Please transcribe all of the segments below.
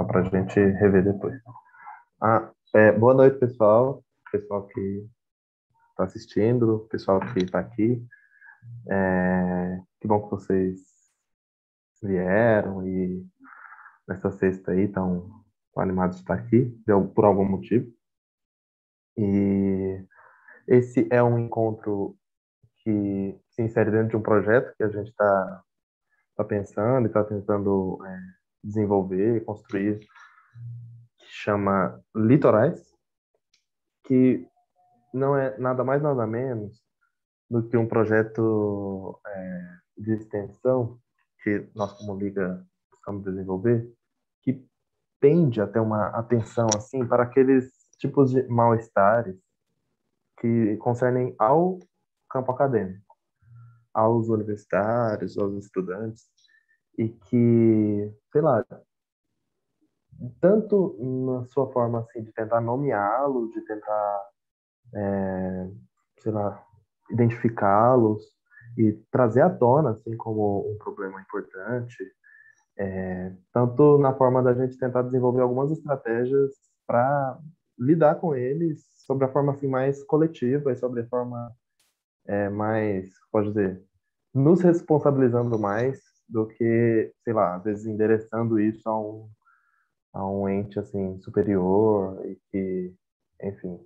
só para a gente rever depois. Boa noite, pessoal. Pessoal que está assistindo, pessoal que está aqui. Que bom que vocês vieram e nessa sexta aí estão animados de estar aqui, por algum motivo. E esse é um encontro que se insere dentro de um projeto que a gente está pensando e está tentando desenvolver, construir, que chama Litorais, que não é nada mais nada menos do que um projeto de extensão que nós como Liga buscamos desenvolver, que tende a ter uma atenção assim para aqueles tipos de mal-estares que concernem ao campo acadêmico, aos universitários, aos estudantes, e que, sei lá, tanto na sua forma assim de tentar nomeá-los, de tentar, sei lá, identificá-los e trazer à tona assim como um problema importante, tanto na forma da gente tentar desenvolver algumas estratégias para lidar com eles sobre a forma assim mais coletiva e sobre a forma mais, pode dizer, nos responsabilizando mais do que, sei lá, às vezes endereçando isso a um ente assim superior e que, enfim,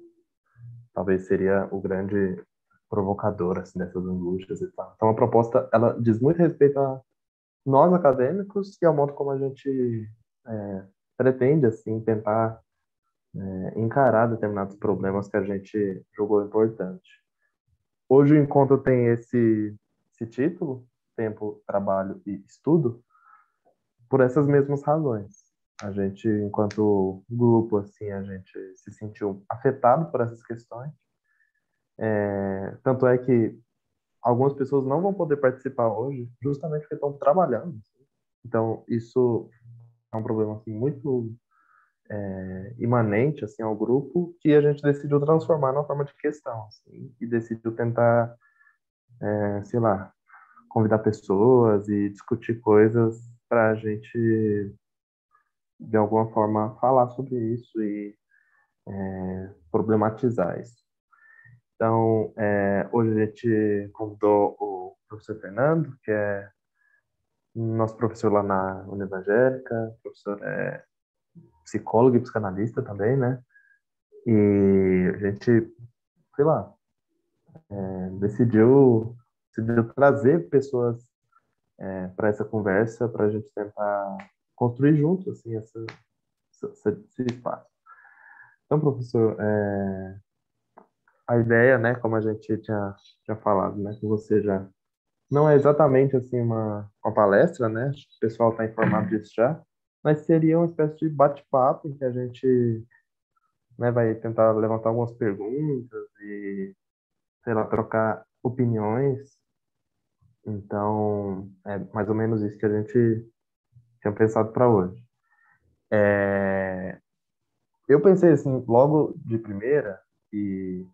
talvez seria o grande provocador assim dessas angústias e tal. Então a proposta ela diz muito respeito a nós acadêmicos e ao modo como a gente pretende assim tentar encarar determinados problemas que a gente julgou importante. Hoje o encontro tem esse título, Tempo, Trabalho e Estudo, por essas mesmas razões. A gente, enquanto grupo, assim, a gente se sentiu afetado por essas questões. Tanto é que algumas pessoas não vão poder participar hoje, justamente porque estão trabalhando. Então, isso é um problema assim, muito imanente assim, ao grupo, que a gente decidiu transformar numa forma de questão. Assim, e decidiu tentar, sei lá, convidar pessoas e discutir coisas para a gente, de alguma forma, falar sobre isso e problematizar isso. Então, hoje a gente convidou o professor Fernando, que é nosso professor lá na Univangélica, professor psicólogo e psicanalista também, né? E a gente, sei lá, decidiu trazer pessoas para essa conversa, para a gente tentar construir junto assim, esse espaço. Então, professor, a ideia, né, como a gente tinha falado, né, com você já, não é exatamente assim uma palestra, né? Acho que o pessoal está informado disso já, mas seria uma espécie de bate-papo em que a gente, né, vai tentar levantar algumas perguntas e, sei lá, trocar opiniões. Então, é mais ou menos isso que a gente tinha pensado para hoje. Eu pensei assim, logo de primeira, e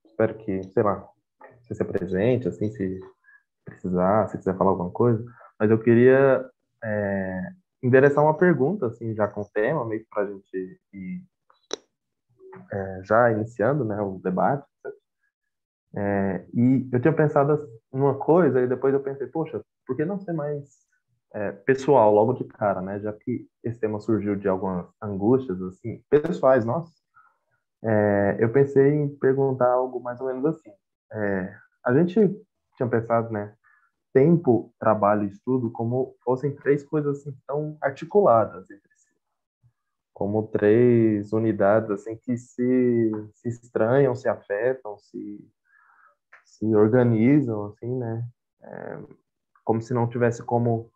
espero que, sei lá, você se apresente, assim, se precisar, se quiser falar alguma coisa, mas eu queria endereçar uma pergunta, assim, já com o tema, meio que para a gente ir já iniciando, né, o debate. E eu tinha pensado numa coisa, e depois eu pensei, poxa, por que não ser mais pessoal logo de cara, né? Já que esse tema surgiu de algumas angústias, assim, pessoais, nossa. Eu pensei em perguntar algo mais ou menos assim. A gente tinha pensado, né, tempo, trabalho e estudo como fossem três coisas assim tão articuladas entre si, como três unidades assim que se estranham, se afetam, se organizam assim, né? Como se não tivesse como,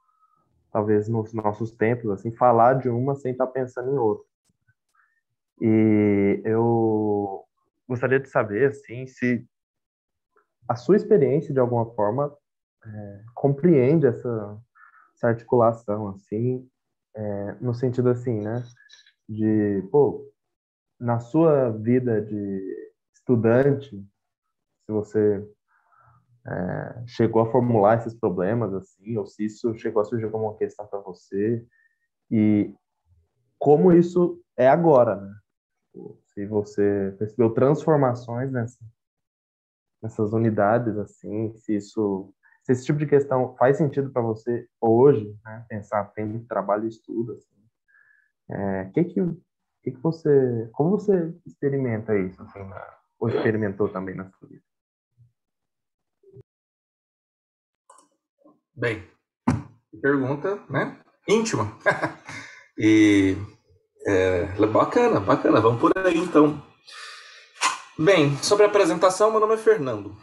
talvez nos nossos tempos, assim, falar de uma sem estar pensando em outra. E eu gostaria de saber, assim, se a sua experiência, de alguma forma, compreende essa articulação, assim, no sentido assim, né? De, pô, na sua vida de estudante, se você chegou a formular esses problemas, assim, ou se isso chegou a surgir como uma questão para você, e como isso é agora, né? Se você percebeu transformações nessas unidades, assim, se esse tipo de questão faz sentido para você hoje, né? Pensar tempo de trabalho e estudo, assim. Que você, como você experimenta isso, assim, ou experimentou também na sua vida? Bem, pergunta, né? Íntima. E bacana, bacana. Vamos por aí então. Bem, sobre a apresentação, meu nome é Fernando.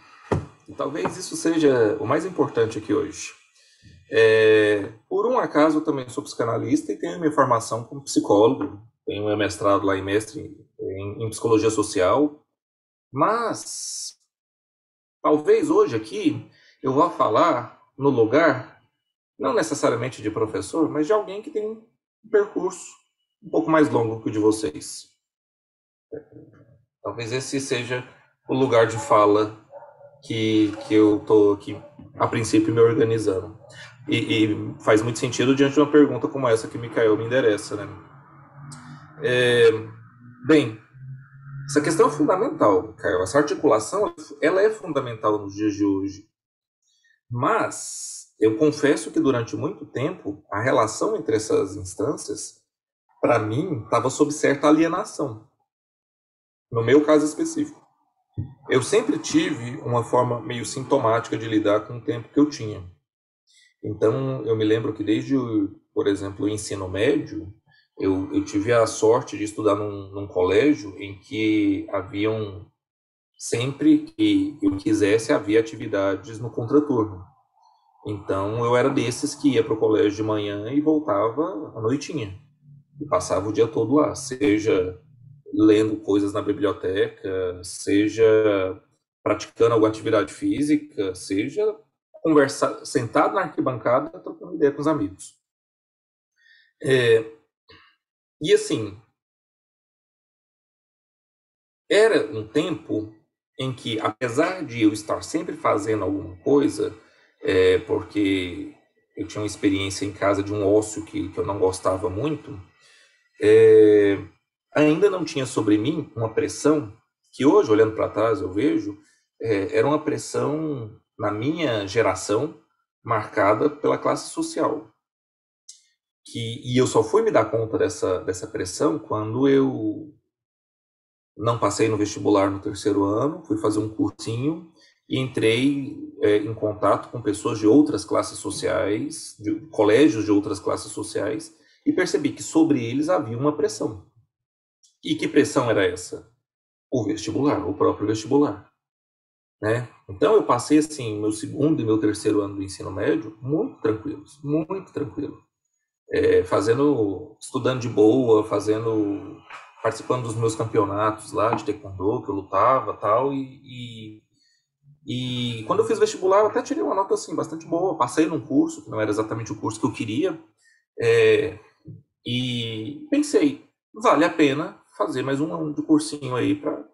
E talvez isso seja o mais importante aqui hoje. Por um acaso, eu também sou psicanalista e tenho minha formação como psicólogo. Tenho meu mestrado lá em mestre em psicologia social. Mas, talvez hoje aqui eu vá falar no lugar, não necessariamente de professor, mas de alguém que tem um percurso um pouco mais longo que o de vocês. Talvez esse seja o lugar de fala que eu estou aqui, a princípio, me organizando. E faz muito sentido diante de uma pergunta como essa que o Mikael me endereça, né? Bem, essa questão é fundamental, Mikael. Essa articulação, ela é fundamental nos dias de hoje. Mas eu confesso que durante muito tempo a relação entre essas instâncias, para mim, estava sob certa alienação. No meu caso específico, eu sempre tive uma forma meio sintomática de lidar com o tempo que eu tinha. Então, eu me lembro que desde, por exemplo, o ensino médio, eu tive a sorte de estudar num colégio em que haviam, sempre que eu quisesse, havia atividades no contraturno. Então, eu era desses que ia para o colégio de manhã e voltava à noitinha. E passava o dia todo lá, seja lendo coisas na biblioteca, seja praticando alguma atividade física, seja conversar, sentado na arquibancada, trocando ideia com os amigos. E assim, era um tempo em que, apesar de eu estar sempre fazendo alguma coisa, porque eu tinha uma experiência em casa de um ócio que eu não gostava muito, ainda não tinha sobre mim uma pressão que hoje, olhando para trás, eu vejo, era uma pressão na minha geração marcada pela classe social. E eu só fui me dar conta dessa pressão quando eu não passei no vestibular no terceiro ano, fui fazer um cursinho e entrei em contato com pessoas de outras classes sociais, de colégios de outras classes sociais, e percebi que sobre eles havia uma pressão. E que pressão era essa? O vestibular, o próprio vestibular, né? Então eu passei assim meu segundo e meu terceiro ano do ensino médio muito tranquilos, muito tranquilo, estudando de boa, participando dos meus campeonatos lá de taekwondo que eu lutava, tal, e quando eu fiz vestibular eu até tirei uma nota assim bastante boa, passei num curso que não era exatamente o curso que eu queria, e pensei, vale a pena fazer mais um ano de cursinho aí para.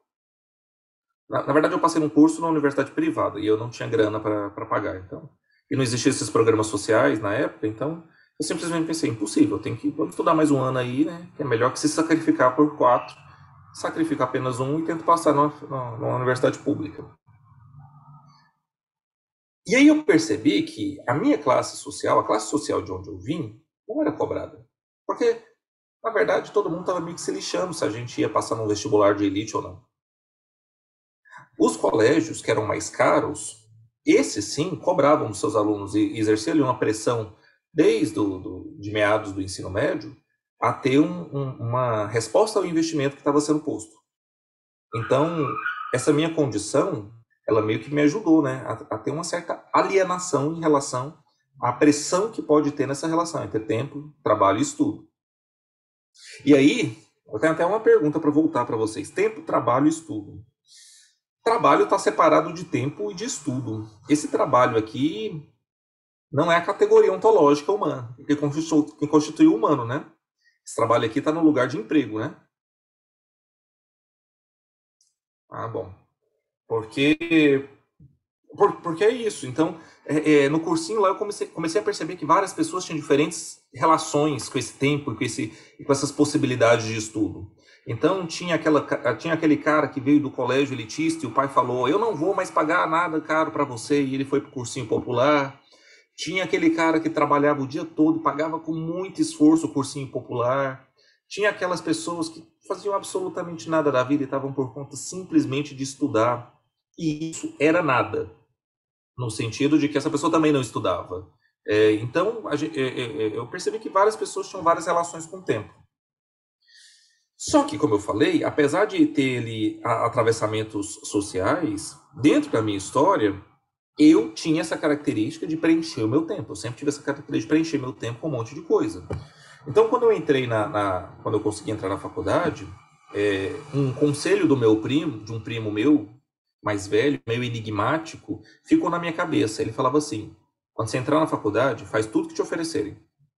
Na verdade, eu passei num curso na universidade privada e eu não tinha grana para pagar, então. E não existiam esses programas sociais na época, então eu simplesmente pensei, impossível, vamos estudar mais um ano aí, né? Que é melhor que se sacrificar por 4, sacrificar apenas um e tento passar numa universidade pública. E aí eu percebi que a minha classe social, a classe social de onde eu vim, não era cobrada. Porque, na verdade, todo mundo estava meio que se lixando se a gente ia passar num vestibular de elite ou não. Os colégios que eram mais caros, esses sim cobravam dos seus alunos e exerciam ali uma pressão desde de meados do ensino médio a ter uma resposta ao investimento que estava sendo posto. Então, essa minha condição, ela meio que me ajudou, né, a ter uma certa alienação em relação à pressão que pode ter nessa relação entre tempo, trabalho e estudo. E aí, eu tenho até uma pergunta para voltar para vocês. Tempo, trabalho e estudo. Trabalho está separado de tempo e de estudo. Esse trabalho aqui não é a categoria ontológica humana, que constitui o humano, né? Esse trabalho aqui está no lugar de emprego, né? Ah, bom. Porque é isso. Então, no cursinho lá eu comecei a perceber que várias pessoas tinham diferentes relações com esse tempo e com essas possibilidades de estudo. Então tinha aquele cara que veio do colégio elitista e o pai falou: eu não vou mais pagar nada caro para você, e ele foi para o cursinho popular. Tinha aquele cara que trabalhava o dia todo, pagava com muito esforço o cursinho popular. Tinha aquelas pessoas que faziam absolutamente nada da vida e estavam por conta simplesmente de estudar. E isso era nada, no sentido de que essa pessoa também não estudava. Então, eu percebi que várias pessoas tinham várias relações com o tempo. Só que, como eu falei, apesar de ter ali atravessamentos sociais, dentro da minha história, eu tinha essa característica de preencher o meu tempo. Eu sempre tive essa característica de preencher meu tempo com um monte de coisa. Então, quando eu entrei quando eu consegui entrar na faculdade, um conselho do meu primo, de um primo meu, mais velho, meio enigmático, ficou na minha cabeça. Ele falava assim: quando você entrar na faculdade, faz tudo que te oferecerem,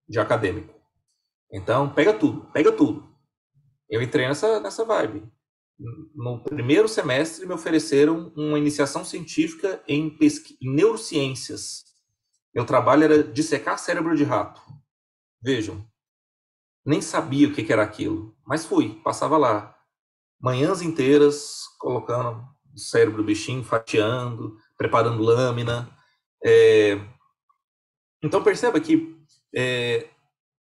de acadêmico. Então, pega tudo, pega tudo. Eu entrei nessa vibe. No primeiro semestre, me ofereceram uma iniciação científica em neurociências. Meu trabalho era dissecar cérebro de rato. Vejam, nem sabia o que era aquilo, mas fui, passava lá. Manhãs inteiras, colocando o cérebro do bichinho, fatiando, preparando lâmina. Então perceba que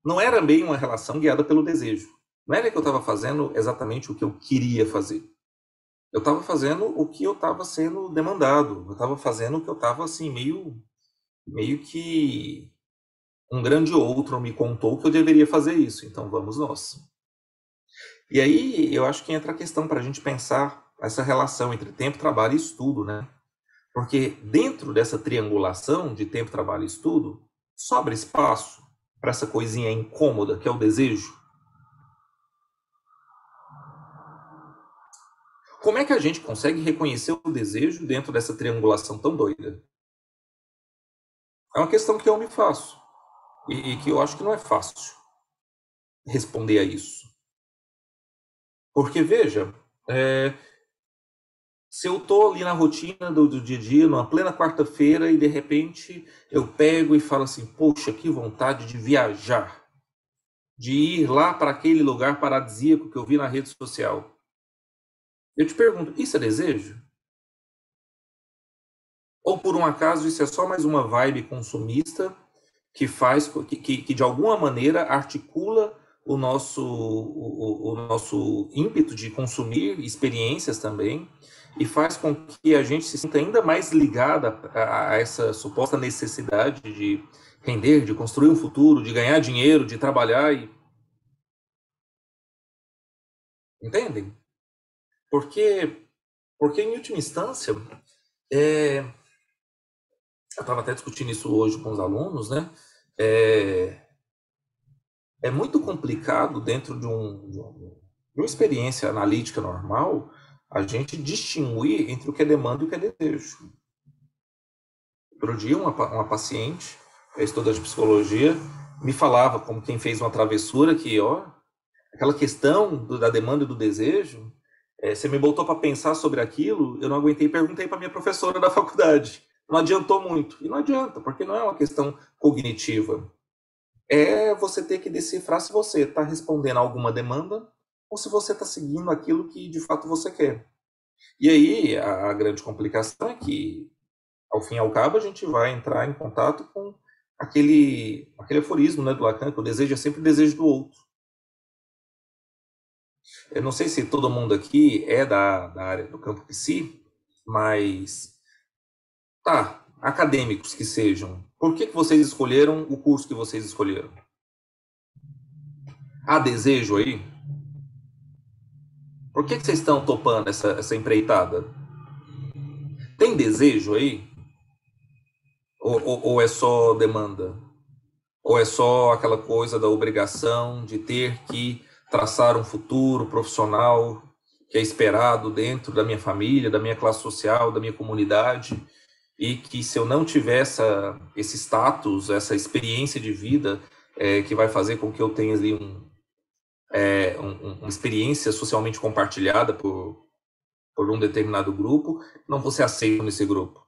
não era bem uma relação guiada pelo desejo. Não era que eu estava fazendo exatamente o que eu queria fazer. Eu estava fazendo o que eu estava sendo demandado. Eu estava fazendo o que eu estava assim, meio que um grande outro me contou que eu deveria fazer isso. Então vamos nós. E aí eu acho que entra a questão para a gente pensar essa relação entre tempo, trabalho e estudo, né? Porque dentro dessa triangulação de tempo, trabalho e estudo, sobra espaço para essa coisinha incômoda que é o desejo. Como é que a gente consegue reconhecer o desejo dentro dessa triangulação tão doida? É uma questão que eu me faço e que eu acho que não é fácil responder a isso. Porque, veja, se eu estou ali na rotina do dia a dia, numa plena quarta-feira, e de repente eu pego e falo assim: poxa, que vontade de viajar, de ir lá para aquele lugar paradisíaco que eu vi na rede social. Eu te pergunto, isso é desejo? Ou por um acaso isso é só mais uma vibe consumista que faz, que de alguma maneira articula o nosso ímpeto de consumir experiências também e faz com que a gente se sinta ainda mais ligada a essa suposta necessidade de render, de construir um futuro, de ganhar dinheiro, de trabalhar e... Entendem? Porque em última instância, eu estava até discutindo isso hoje com os alunos, né? É muito complicado dentro de uma experiência analítica normal a gente distinguir entre o que é demanda e o que é desejo. Outro dia, uma paciente, estudante de psicologia, me falava, como quem fez uma travessura, que aquela questão da demanda e do desejo, você me botou para pensar sobre aquilo, eu não aguentei e perguntei para minha professora da faculdade. Não adiantou muito. E não adianta, porque não é uma questão cognitiva. É você ter que decifrar se você está respondendo a alguma demanda ou se você está seguindo aquilo que de fato você quer. E aí a grande complicação é que, ao fim e ao cabo, a gente vai entrar em contato com aquele aforismo, né, do Lacan, que o desejo é sempre o desejo do outro. Eu não sei se todo mundo aqui é da área do campo psi, mas acadêmicos que sejam, por que vocês escolheram o curso que vocês escolheram? Há desejo aí? Por que vocês estão topando essa empreitada? Tem desejo aí? Ou é só demanda? Ou é só aquela coisa da obrigação de ter que traçar um futuro profissional que é esperado dentro da minha família, da minha classe social, da minha comunidade, e que se eu não tiver esse status, essa experiência de vida que vai fazer com que eu tenha ali uma experiência socialmente compartilhada por um determinado grupo, não vou ser aceito nesse grupo.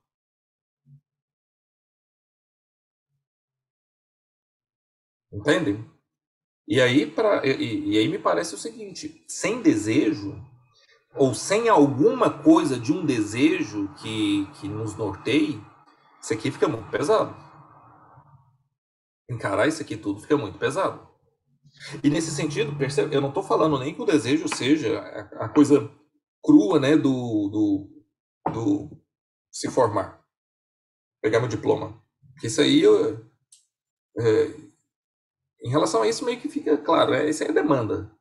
Entende? E aí me parece o seguinte: sem desejo, ou sem alguma coisa de um desejo que nos norteie, isso aqui fica muito pesado. Encarar isso aqui tudo fica muito pesado. E nesse sentido, percebe, eu não estou falando nem que o desejo seja a coisa crua, né, do se formar, pegar meu diploma. Porque isso aí, em relação a isso, meio que fica claro, isso aí é demanda,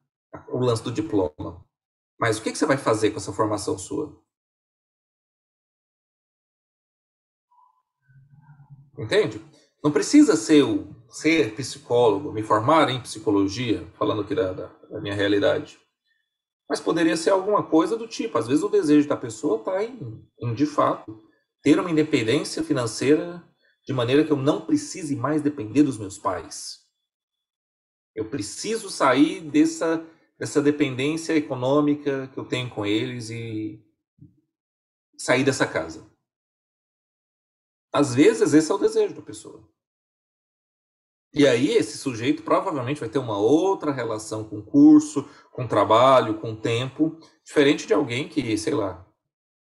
o lance do diploma. Mas o que você vai fazer com essa formação sua? Entende? Não precisa ser psicólogo, me formar em psicologia, falando aqui da minha realidade. Mas poderia ser alguma coisa do tipo, às vezes o desejo da pessoa está em, de fato, ter uma independência financeira de maneira que eu não precise mais depender dos meus pais. Eu preciso sair dessa dependência econômica que eu tenho com eles e sair dessa casa. Às vezes esse é o desejo da pessoa. E aí esse sujeito provavelmente vai ter uma outra relação com o curso, com o trabalho, com o tempo, diferente de alguém que, sei lá,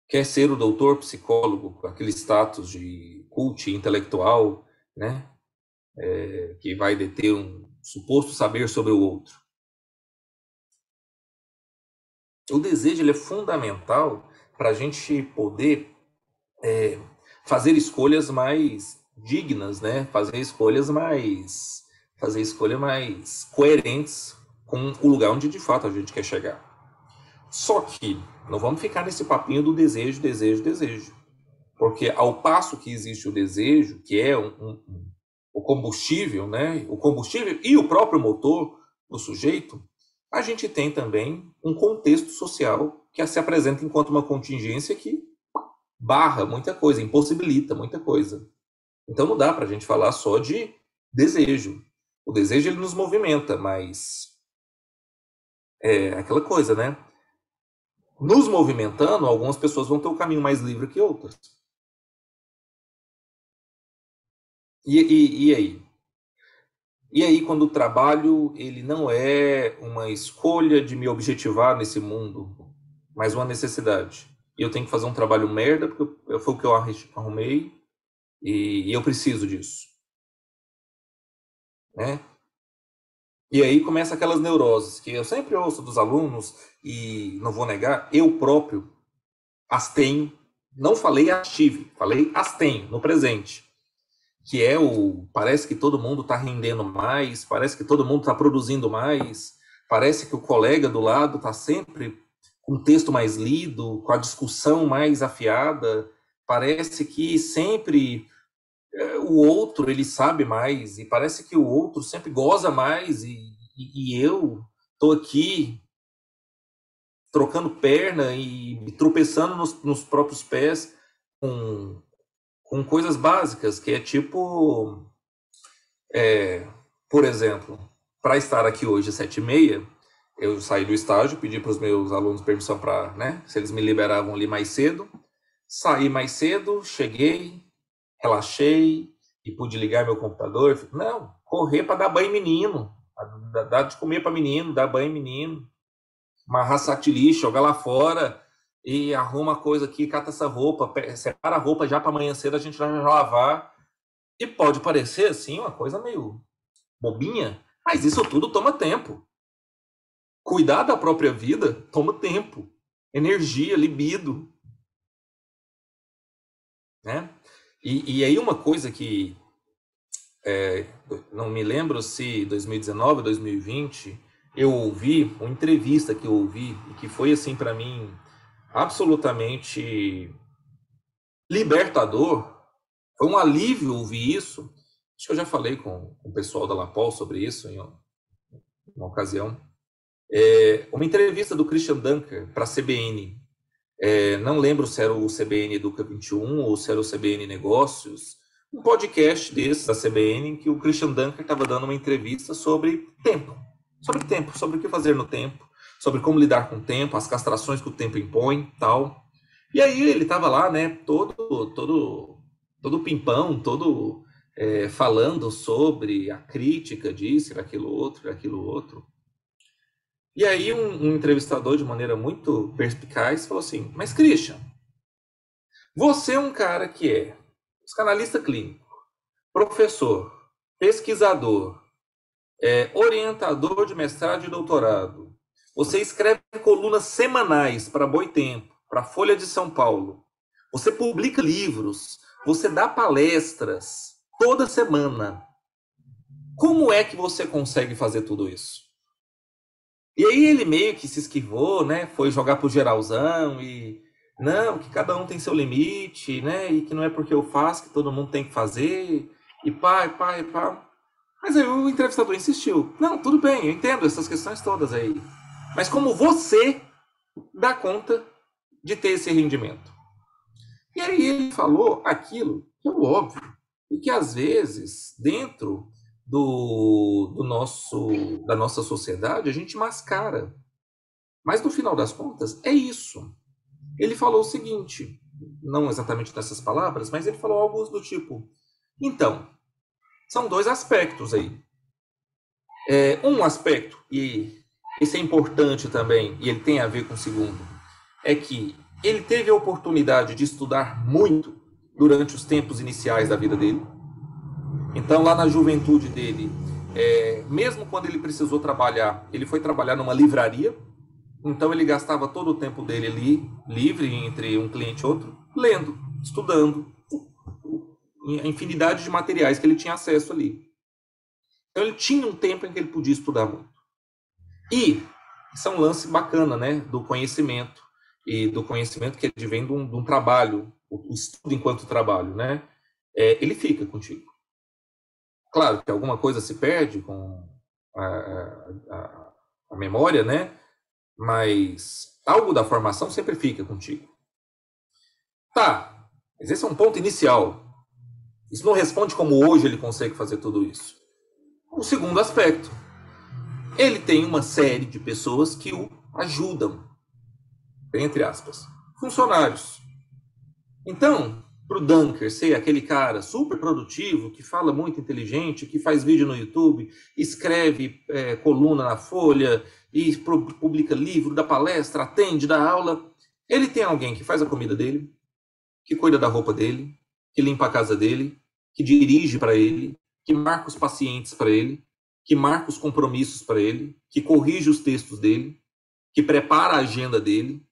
quer ser o doutor psicólogo, com aquele status de cult intelectual, né? Que vai deter um suposto saber sobre o outro. O desejo ele é fundamental para a gente poder fazer escolhas mais dignas, né? Fazer escolhas mais coerentes com o lugar onde de fato a gente quer chegar. Só que não vamos ficar nesse papinho do desejo, desejo, desejo. Porque ao passo que existe o desejo, que é o combustível, né? O combustível e o próprio motor do sujeito, a gente tem também um contexto social que se apresenta enquanto uma contingência que barra muita coisa, impossibilita muita coisa. Então não dá para a gente falar só de desejo. O desejo ele nos movimenta, mas é aquela coisa, né? Nos movimentando, algumas pessoas vão ter o caminho mais livre que outras. E aí? E aí, quando o trabalho ele não é uma escolha de me objetivar nesse mundo, mas uma necessidade. E eu tenho que fazer um trabalho merda, porque foi o que eu arrumei, e eu preciso disso. Né? E aí começa aquelas neuroses, que eu sempre ouço dos alunos, e não vou negar, eu próprio as tenho, não falei as tive, falei as tenho, no presente. Que é parece que todo mundo está rendendo mais, parece que todo mundo está produzindo mais, parece que o colega do lado está sempre com o texto mais lido, com a discussão mais afiada, parece que sempre o outro ele sabe mais, e parece que o outro sempre goza mais, e eu estou aqui trocando perna e tropeçando nos próprios pés com coisas básicas, que é tipo, por exemplo, para estar aqui hoje às 7h30, eu saí do estágio, pedi para os meus alunos permissão para, né, se eles me liberavam ali mais cedo, saí mais cedo, cheguei, relaxei e pude ligar meu computador. Não, correr para dar banho em menino, dar de comer para menino, dar banho em menino, amarrar saco de lixo, jogar lá fora e arruma a coisa aqui, cata essa roupa, separa a roupa já para amanhã cedo a gente vai lavar. E pode parecer assim uma coisa meio bobinha, mas isso tudo toma tempo. Cuidar da própria vida toma tempo, energia, libido, né? E aí uma coisa que não me lembro se 2019 ou 2020 eu ouvi uma entrevista que eu ouvi e que foi assim para mim absolutamente libertador. Foi um alívio ouvir isso. Acho que eu já falei com o pessoal da Lapol sobre isso em uma ocasião. Uma entrevista do Christian Dunker para a CBN. Não lembro se era o CBN Educa 21 ou se era o CBN Negócios. Um podcast desse da CBN em que o Christian Dunker estava dando uma entrevista sobre tempo. Sobre o que fazer no tempo, sobre como lidar com o tempo, as castrações que o tempo impõe, tal. E aí ele estava lá, né, todo pimpão, todo falando sobre a crítica disso, daquilo outro. E aí um entrevistador, de maneira muito perspicaz, falou assim, mas Christian, você é um cara que é psicanalista clínico, professor, pesquisador, orientador de mestrado e doutorado. Você escreve colunas semanais para Boitempo, para Folha de São Paulo. Você publica livros, você dá palestras toda semana. Como é que você consegue fazer tudo isso? E aí ele meio que se esquivou, né? Foi jogar pro geralzão e não, que cada um tem seu limite, né? E que não é porque eu faço que todo mundo tem que fazer. E pá. Mas aí o entrevistador insistiu. Não, tudo bem, eu entendo essas questões todas aí. Mas como você dá conta de ter esse rendimento? E aí ele falou aquilo que é óbvio. E que às vezes, dentro da nossa sociedade, a gente mascara. Mas no final das contas, é isso. Ele falou o seguinte, não exatamente nessas palavras, mas ele falou algo do tipo, então, são dois aspectos aí. Um aspecto, e esse é importante também, e ele tem a ver com o segundo, é que ele teve a oportunidade de estudar muito durante os tempos iniciais da vida dele. Então, lá na juventude dele, mesmo quando ele precisou trabalhar, ele foi trabalhar numa livraria. Então, ele gastava todo o tempo dele ali, livre entre um cliente e outro, lendo, estudando, a infinidade de materiais que ele tinha acesso ali. Então, ele tinha um tempo em que ele podia estudar muito. E isso é um lance bacana, né, do conhecimento, e do conhecimento que advém de um trabalho, o estudo enquanto trabalho, né? Ele fica contigo. Claro que alguma coisa se perde com a memória, né? Mas algo da formação sempre fica contigo. Tá, mas esse é um ponto inicial. Isso não responde como hoje ele consegue fazer tudo isso. O segundo aspecto, ele tem uma série de pessoas que o ajudam, entre aspas, funcionários. Então, para o Dunker ser aquele cara super produtivo, que fala muito inteligente, que faz vídeo no YouTube, escreve coluna na Folha, e publica livro, dá palestra, atende, dá aula, ele tem alguém que faz a comida dele, que cuida da roupa dele, que limpa a casa dele, que dirige para ele, que marca os pacientes para ele, que marca os compromissos para ele, que corrige os textos dele, que prepara a agenda dele,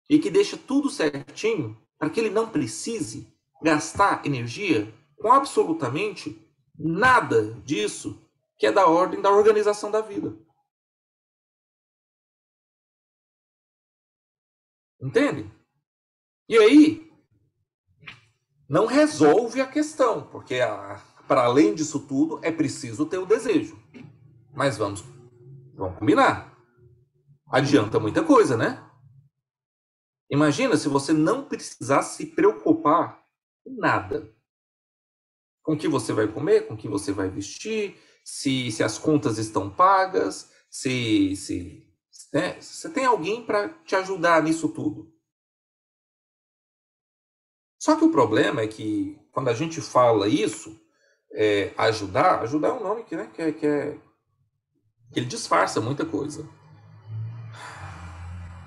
e que deixa tudo certinho para que ele não precise gastar energia com absolutamente nada disso que é da ordem da organização da vida. Entende? E aí, não resolve a questão, porque para além disso tudo, é preciso ter o desejo. Mas vamos combinar. Adianta muita coisa, né? Imagina se você não precisasse se preocupar com nada. Com o que você vai comer, com o que você vai vestir, se as contas estão pagas, se você tem alguém para te ajudar nisso tudo. Só que o problema é que quando a gente fala isso, ajudar é um nome que ele disfarça muita coisa.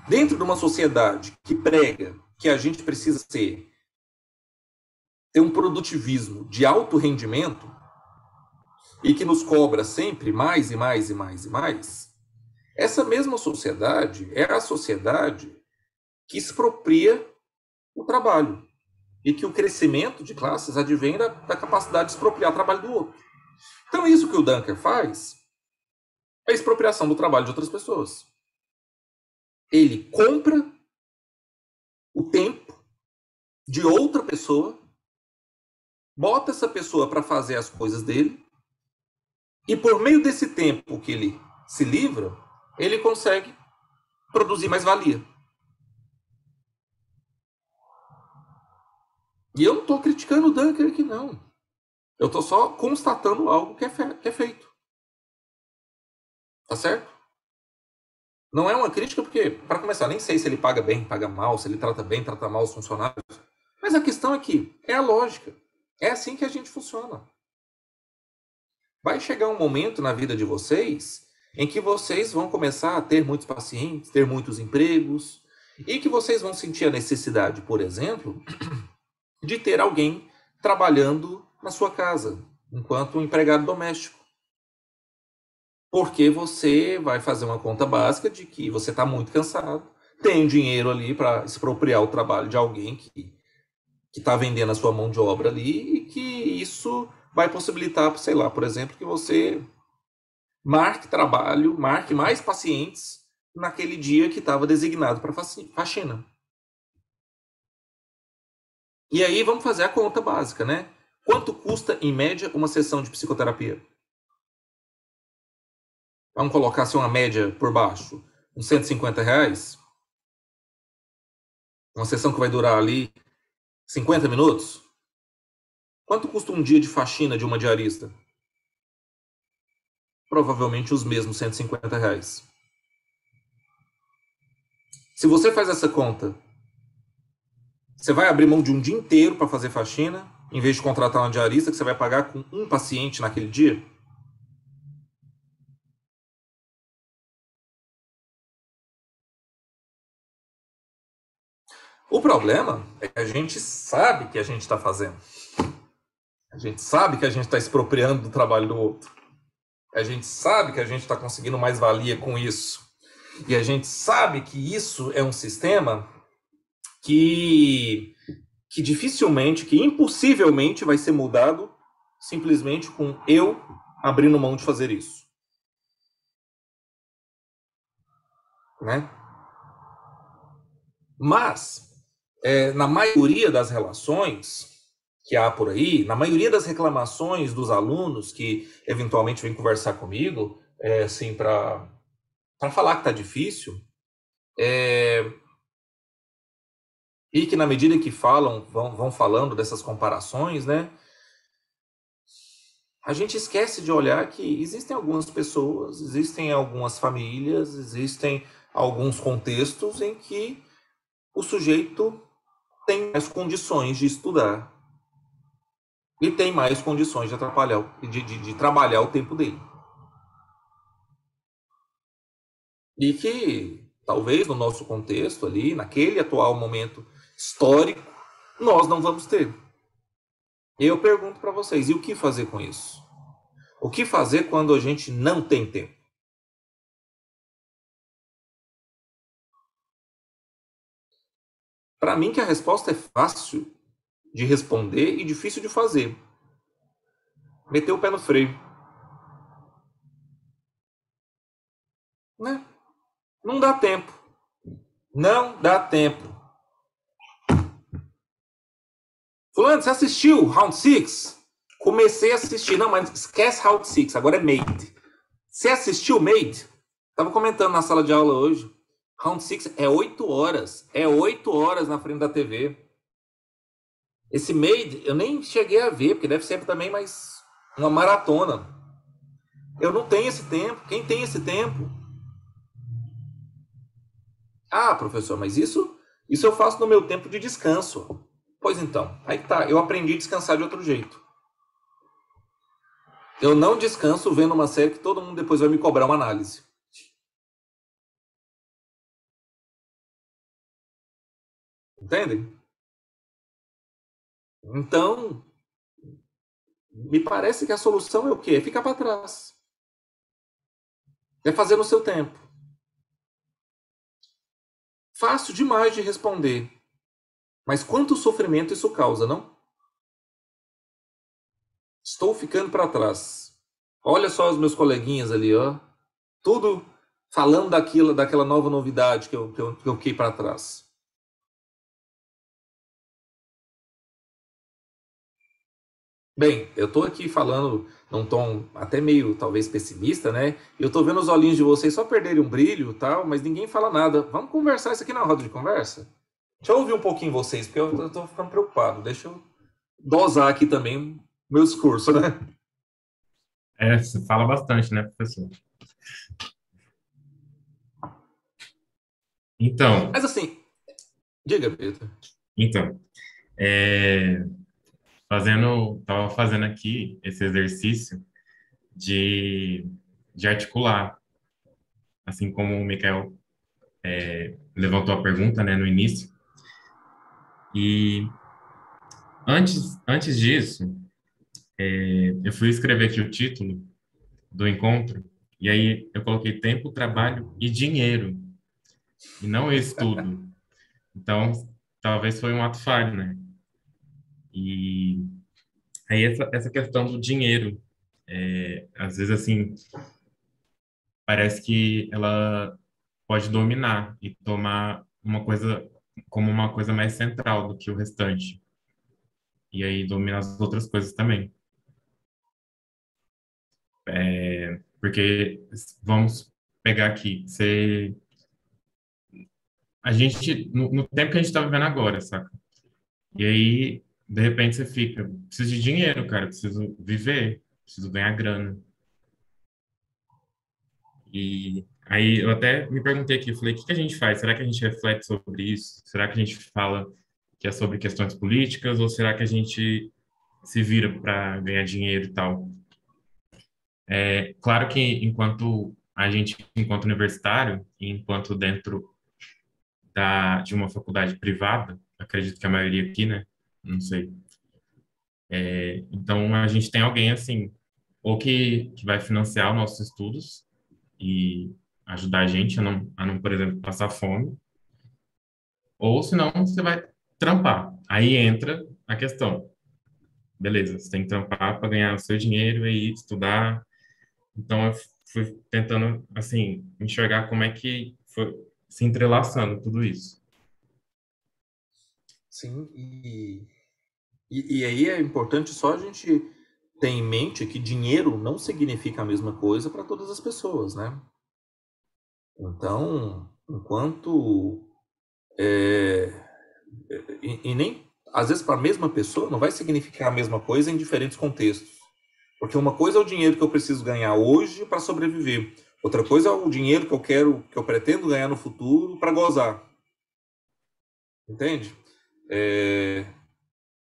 Dentro de uma sociedade que prega que a gente precisa ter um produtivismo de alto rendimento e que nos cobra sempre mais e mais e mais e mais, essa mesma sociedade é a sociedade que expropria o trabalho e que o crescimento de classes advém da capacidade de expropriar o trabalho do outro. Então, isso que o Dunker faz é a expropriação do trabalho de outras pessoas. Ele compra o tempo de outra pessoa, bota essa pessoa para fazer as coisas dele, e por meio desse tempo que ele se livra, ele consegue produzir mais valia. E eu não estou criticando o Dunker aqui, não. Eu estou só constatando algo que é feito. Tá certo? Não é uma crítica porque, para começar, nem sei se ele paga bem, paga mal, se ele trata bem, trata mal os funcionários. Mas a questão é que é a lógica. É assim que a gente funciona. Vai chegar um momento na vida de vocês em que vocês vão começar a ter muitos pacientes, ter muitos empregos, e que vocês vão sentir a necessidade, por exemplo, de ter alguém trabalhando na sua casa, enquanto um empregado doméstico. Porque você vai fazer uma conta básica de que você está muito cansado, tem dinheiro ali para expropriar o trabalho de alguém que está vendendo a sua mão de obra ali, e que isso vai possibilitar, sei lá, por exemplo, que você marque trabalho, marque mais pacientes naquele dia que estava designado para faxina. E aí vamos fazer a conta básica, né? Quanto custa, em média, uma sessão de psicoterapia? Vamos colocar assim uma média por baixo, uns R$ 150? Uma sessão que vai durar ali 50 minutos? Quanto custa um dia de faxina de uma diarista? Provavelmente os mesmos R$ 150. Se você faz essa conta, você vai abrir mão de um dia inteiro para fazer faxina, em vez de contratar uma diarista que você vai pagar com um paciente naquele dia? O problema é que a gente sabe que a gente está fazendo. A gente sabe que a gente está expropriando do trabalho do outro. A gente sabe que a gente está conseguindo mais valia com isso. E a gente sabe que isso é um sistema que dificilmente, que impossivelmente vai ser mudado simplesmente com eu abrindo mão de fazer isso. Né? Mas, na maioria das relações que há por aí, na maioria das reclamações dos alunos que eventualmente vêm conversar comigo, assim, para falar que está difícil, e que na medida que falam, vão falando dessas comparações, né? A gente esquece de olhar que existem algumas pessoas, existem algumas famílias, existem alguns contextos em que o sujeito tem mais condições de estudar e tem mais condições de trabalhar o tempo dele. E que, talvez, no nosso contexto ali, naquele atual momento histórico, nós não vamos ter. Eu pergunto para vocês, e o que fazer com isso? O que fazer quando a gente não tem tempo? Para mim que a resposta é fácil de responder e difícil de fazer. Meter o pé no freio. Né? Não dá tempo. Não dá tempo. Fulano, você assistiu Round 6? Comecei a assistir. Não, mas esquece Round 6, agora é Made. Você assistiu Made? Tava comentando na sala de aula hoje. Round 6 é 8 horas. É 8 horas na frente da TV. Esse Made eu nem cheguei a ver, porque deve ser também mais uma maratona. Eu não tenho esse tempo. Quem tem esse tempo? Ah, professor, mas isso eu faço no meu tempo de descanso. Pois então, aí tá. Eu aprendi a descansar de outro jeito. Eu não descanso vendo uma série que todo mundo depois vai me cobrar uma análise. Entendem? Então, me parece que a solução é o quê? É ficar para trás. É fazer no seu tempo. Fácil demais de responder. Mas quanto sofrimento isso causa, não? Estou ficando para trás. Olha só os meus coleguinhas ali, ó. Tudo falando daquela nova novidade que eu fiquei para trás. Bem, eu estou aqui falando num tom até meio, talvez, pessimista, né? Eu estou vendo os olhinhos de vocês só perderem um brilho e tal, mas ninguém fala nada. Vamos conversar isso aqui na roda de conversa? Deixa eu ouvir um pouquinho vocês, porque eu estou ficando preocupado. Deixa eu dosar aqui também meu discurso, né? Você fala bastante, né, professor? Então, Mas assim, diga, Pedro. então, é, tava fazendo aqui esse exercício de, de articular, assim como o Mikael levantou a pergunta, né, no início. E antes disso, eu fui escrever aqui o título do encontro, e aí eu coloquei tempo, trabalho e dinheiro, e não estudo. Então, talvez foi um ato falho, né? E aí essa questão do dinheiro, às vezes assim, parece que ela pode dominar e tomar uma coisa como uma coisa mais central do que o restante. E aí domina as outras coisas também. Porque vamos pegar aqui, a gente no tempo que a gente está vivendo agora, saca? E aí de repente você fica, preciso de dinheiro, cara, preciso viver, preciso ganhar grana. E aí eu até me perguntei aqui, eu falei, o que que a gente faz? Será que a gente reflete sobre isso? Será que a gente fala que é sobre questões políticas ou será que a gente se vira para ganhar dinheiro e tal? É claro que enquanto universitário, e enquanto dentro de uma faculdade privada, acredito que a maioria aqui, né? Não sei. Então a gente tem alguém assim, ou que vai financiar os nossos estudos e ajudar a gente a não, por exemplo, passar fome, ou senão você vai trampar. Aí entra a questão. Beleza, você tem que trampar para ganhar o seu dinheiro e estudar. Então eu fui tentando, assim, enxergar como é que foi se entrelaçando tudo isso. Sim, e aí é importante só a gente ter em mente que dinheiro não significa a mesma coisa para todas as pessoas, né? Então, enquanto. é, e nem. Às vezes, para a mesma pessoa, não vai significar a mesma coisa em diferentes contextos. Porque uma coisa é o dinheiro que eu preciso ganhar hoje para sobreviver. Outra coisa é o dinheiro que eu quero, que eu pretendo ganhar no futuro para gozar. Entende? É,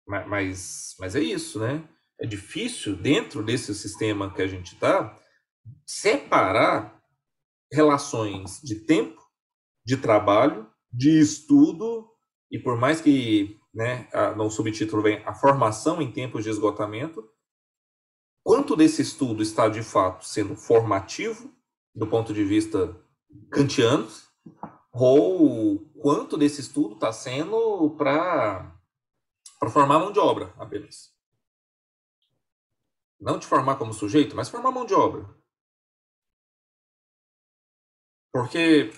mas é isso, né? É difícil, dentro desse sistema que a gente está, separar relações de tempo, de trabalho, de estudo, e por mais que, né, no subtítulo vem a formação em tempos de esgotamento, quanto desse estudo está de fato sendo formativo, do ponto de vista kantiano, ou quanto desse estudo está sendo para formar mão de obra apenas. Não te formar como sujeito, mas formar mão de obra. Porque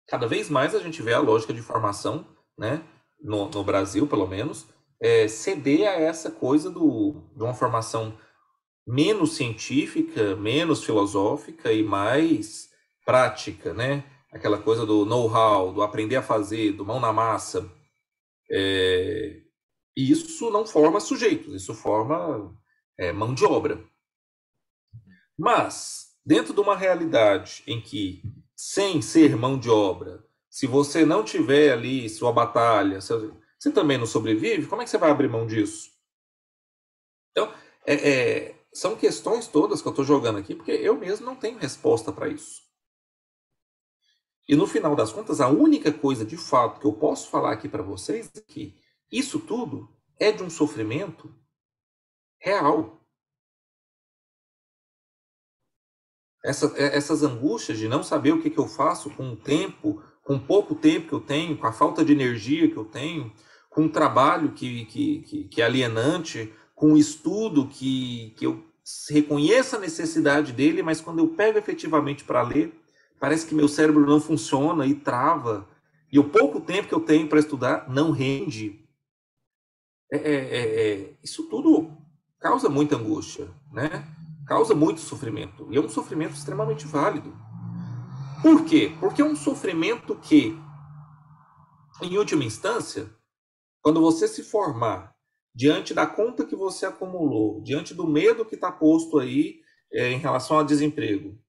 cada vez mais a gente vê a lógica de formação, né, no Brasil, pelo menos, ceder a essa coisa de uma formação menos científica, menos filosófica e mais prática, né? Aquela coisa do know-how, do aprender a fazer, do mão na massa. E isso não forma sujeitos, isso forma mão de obra. Mas, dentro de uma realidade em que, sem ser mão de obra, se você não tiver ali sua batalha, você também não sobrevive, como é que você vai abrir mão disso? Então, são questões todas que eu estou jogando aqui, porque eu mesmo não tenho resposta para isso. E no final das contas, a única coisa de fato que eu posso falar aqui para vocês é que isso tudo é de um sofrimento real. Essas angústias de não saber o que eu faço com o tempo, com o pouco tempo que eu tenho, com a falta de energia que eu tenho, com o trabalho que é alienante, com o estudo que eu reconheço a necessidade dele, mas quando eu pego efetivamente para ler, parece que meu cérebro não funciona e trava, e o pouco tempo que eu tenho para estudar não rende. Isso tudo causa muita angústia, né? Causa muito sofrimento. E é um sofrimento extremamente válido. Por quê? Porque é um sofrimento que, em última instância, quando você se formar diante da conta que você acumulou, diante do medo que está posto aí em relação ao desemprego,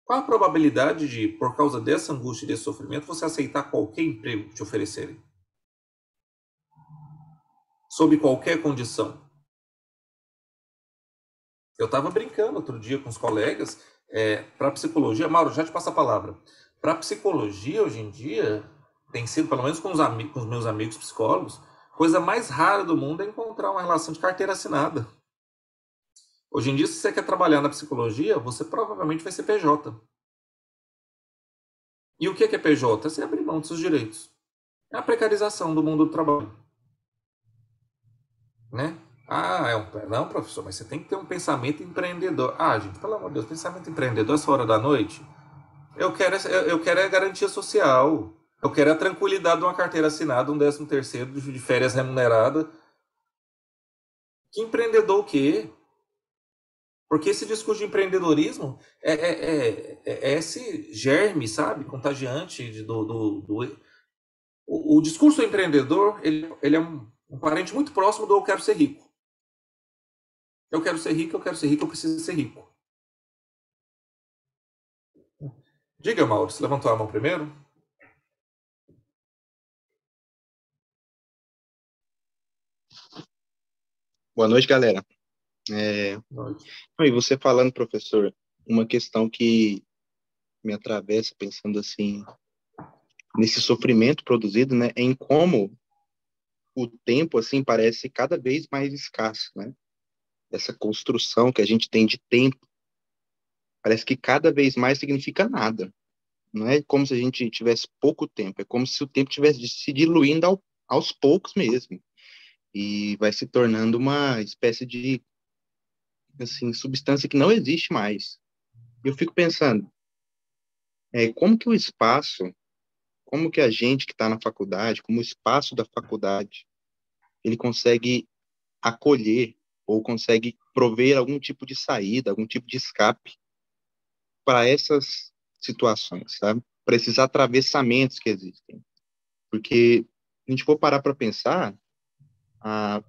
qual a probabilidade de, por causa dessa angústia e desse sofrimento, você aceitar qualquer emprego que te oferecerem? sob qualquer condição. Eu estava brincando outro dia com os colegas, para psicologia, Mauro, já te passo a palavra. Para psicologia, hoje em dia, tem sido, pelo menos com os meus amigos psicólogos, coisa mais rara do mundo é encontrar uma relação de carteira assinada. Hoje em dia, se você quer trabalhar na psicologia, você provavelmente vai ser PJ. E o que é PJ? É você abrir mão dos seus direitos. É a precarização do mundo do trabalho. Né? Não, professor, mas você tem que ter um pensamento empreendedor. Gente, pelo amor de Deus, pensamento empreendedor essa hora da noite? Eu quero a garantia social. Eu quero a tranquilidade de uma carteira assinada, um 13º de férias remunerada. Que empreendedor o quê? Porque esse discurso de empreendedorismo é esse germe, sabe, contagiante o discurso empreendedor, ele é um parente muito próximo do eu quero ser rico. Eu quero ser rico, eu preciso ser rico. Diga, Mauro, você levantou a mão primeiro? Boa noite, galera. Boa noite. E você falando, professor, uma questão que me atravessa pensando assim, nesse sofrimento produzido, né, em como o tempo, assim, parece cada vez mais escasso, né? Essa construção que a gente tem de tempo, parece que cada vez mais significa nada. Não é como se a gente tivesse pouco tempo, é como se o tempo tivesse se diluindo aos poucos mesmo. E vai se tornando uma espécie de, assim, substância que não existe mais. E eu fico pensando, como que o espaço, como que a gente que está na faculdade, como o espaço da faculdade, ele consegue acolher ou consegue prover algum tipo de saída, algum tipo de escape para essas situações, sabe? Para esses atravessamentos que existem. Porque a gente for parar para pensar, a